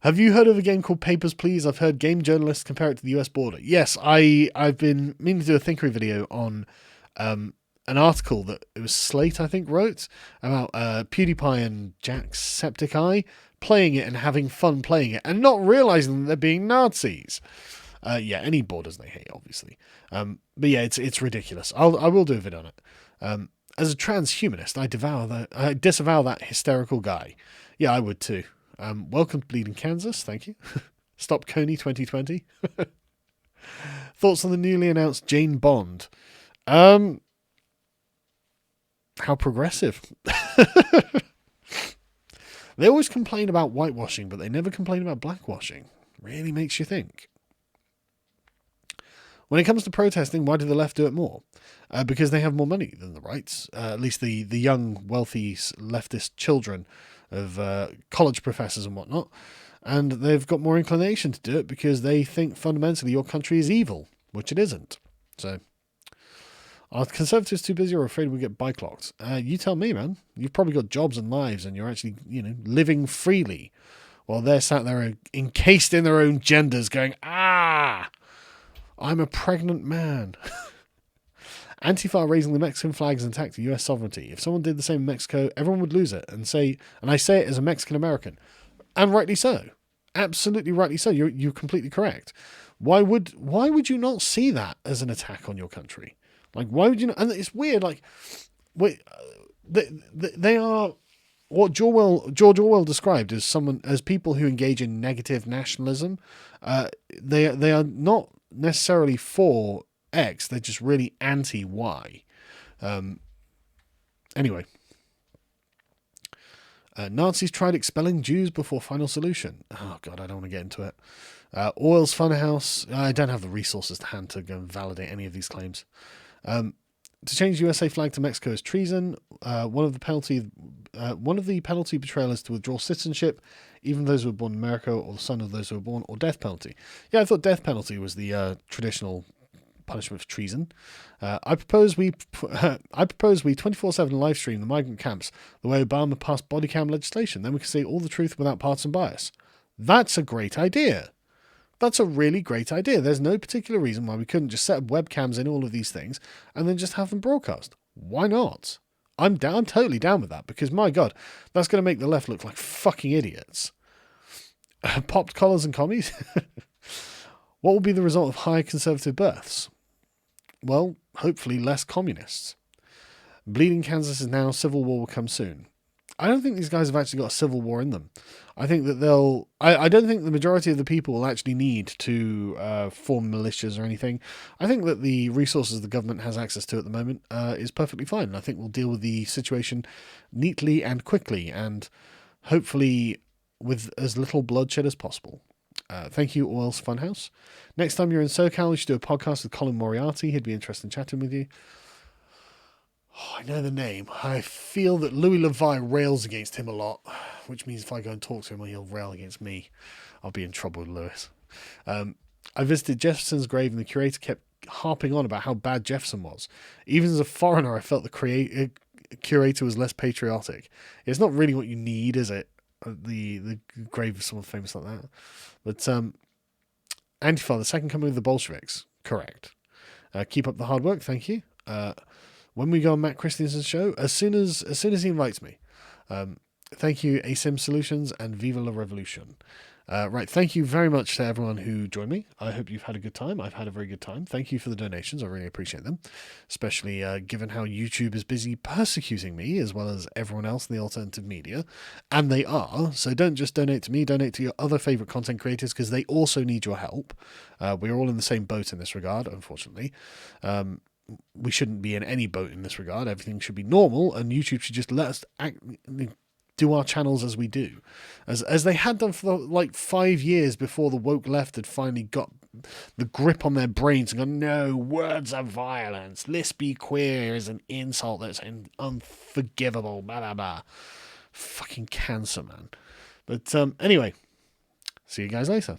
Have you heard of a game called Papers, Please? I've heard game journalists compare it to the US border. Yes, I've been meaning to do a Thinkery video on an article that it was Slate, I think, wrote about PewDiePie and Jacksepticeye playing it and having fun playing it and not realizing that they're being Nazis. Yeah, any borders they hate, obviously. But yeah, it's ridiculous. I will do a video on it. As a transhumanist, I disavow that hysterical guy. Yeah, I would too. Welcome to Bleeding Kansas, thank you. Stop Coney 2020. Thoughts on the newly announced Jane Bond? How progressive. They always complain about whitewashing, but they never complain about blackwashing. Really makes you think. When it comes to protesting, why do the left do it more? Because they have more money than the rights. At least the young, wealthy, leftist children of college professors and whatnot. And they've got more inclination to do it because they think fundamentally your country is evil, which it isn't. So, are conservatives too busy or afraid we get bike locked? You tell me, man. You've probably got jobs and lives and you're actually, living freely. While they're sat there encased in their own genders going, I'm a pregnant man. Antifa raising the Mexican flag is an attack to US sovereignty. If someone did the same in Mexico, everyone would lose it. And I say it as a Mexican American. And rightly so. Absolutely rightly so. You're completely correct. Why would you not see that as an attack on your country? Like, why would you not? And it's weird, like, they are what George Orwell described as people who engage in negative nationalism. They are not necessarily for X, they're just really anti-Y. Anyway. Nazis tried expelling Jews before final solution. Oh, God, I don't want to get into it. Orwell's Funhouse. I don't have the resources to hand to go and validate any of these claims. To change the USA flag to Mexico is treason. One of the penalty betrayal is to withdraw citizenship, even those who were born in America or the son of those who were born, or death penalty. Yeah, I thought death penalty was the traditional punishment for treason. I propose we 24/7 live stream the migrant camps the way Obama passed body cam legislation. Then we can say all the truth without partisan bias. That's a great idea. That's a really great idea. There's no particular reason why we couldn't just set up webcams in all of these things and then just have them broadcast. Why not? I'm totally down with that, because my God, that's going to make the left look like fucking idiots. Popped collars and commies? What will be the result of high conservative births? Well, hopefully less communists. Bleeding Kansas is now, civil war will come soon. I don't think these guys have actually got a civil war in them. I think that I don't think the majority of the people will actually need to form militias or anything. I think that the resources the government has access to at the moment is perfectly fine. And I think we'll deal with the situation neatly and quickly, and hopefully with as little bloodshed as possible. Thank you, Orwell's Funhouse. Next time you're in SoCal, you should do a podcast with Colin Moriarty. He'd be interested in chatting with you. Oh, I know the name. I feel that Louis Levi rails against him a lot, which means if I go and talk to him, he'll rail against me. I'll be in trouble with Lewis. I visited Jefferson's grave, and the curator kept harping on about how bad Jefferson was. Even as a foreigner, I felt the curator was less patriotic. It's not really what you need, is it? The grave of someone famous like that. But Antifa, the second coming of the Bolsheviks. Correct. Keep up the hard work. Thank you. When we go on Matt Christensen's show, as soon as he invites me. Thank you, ASIM Solutions, and Viva la Revolution. Right, thank you very much to everyone who joined me. I hope you've had a good time. I've had a very good time. Thank you for the donations. I really appreciate them, especially given how YouTube is busy persecuting me as well as everyone else in the alternative media. And they are. So don't just donate to me. Donate to your other favourite content creators, because they also need your help. We're all in the same boat in this regard, unfortunately. We shouldn't be in any boat in this regard. Everything should be normal, and YouTube should just let us do our channels as we do, as they had done for like 5 years before the woke left had finally got the grip on their brains and gone, no, words are violence. Let's be queer is an insult that's unforgivable. Blah blah blah. Fucking cancer, man. But anyway, see you guys later.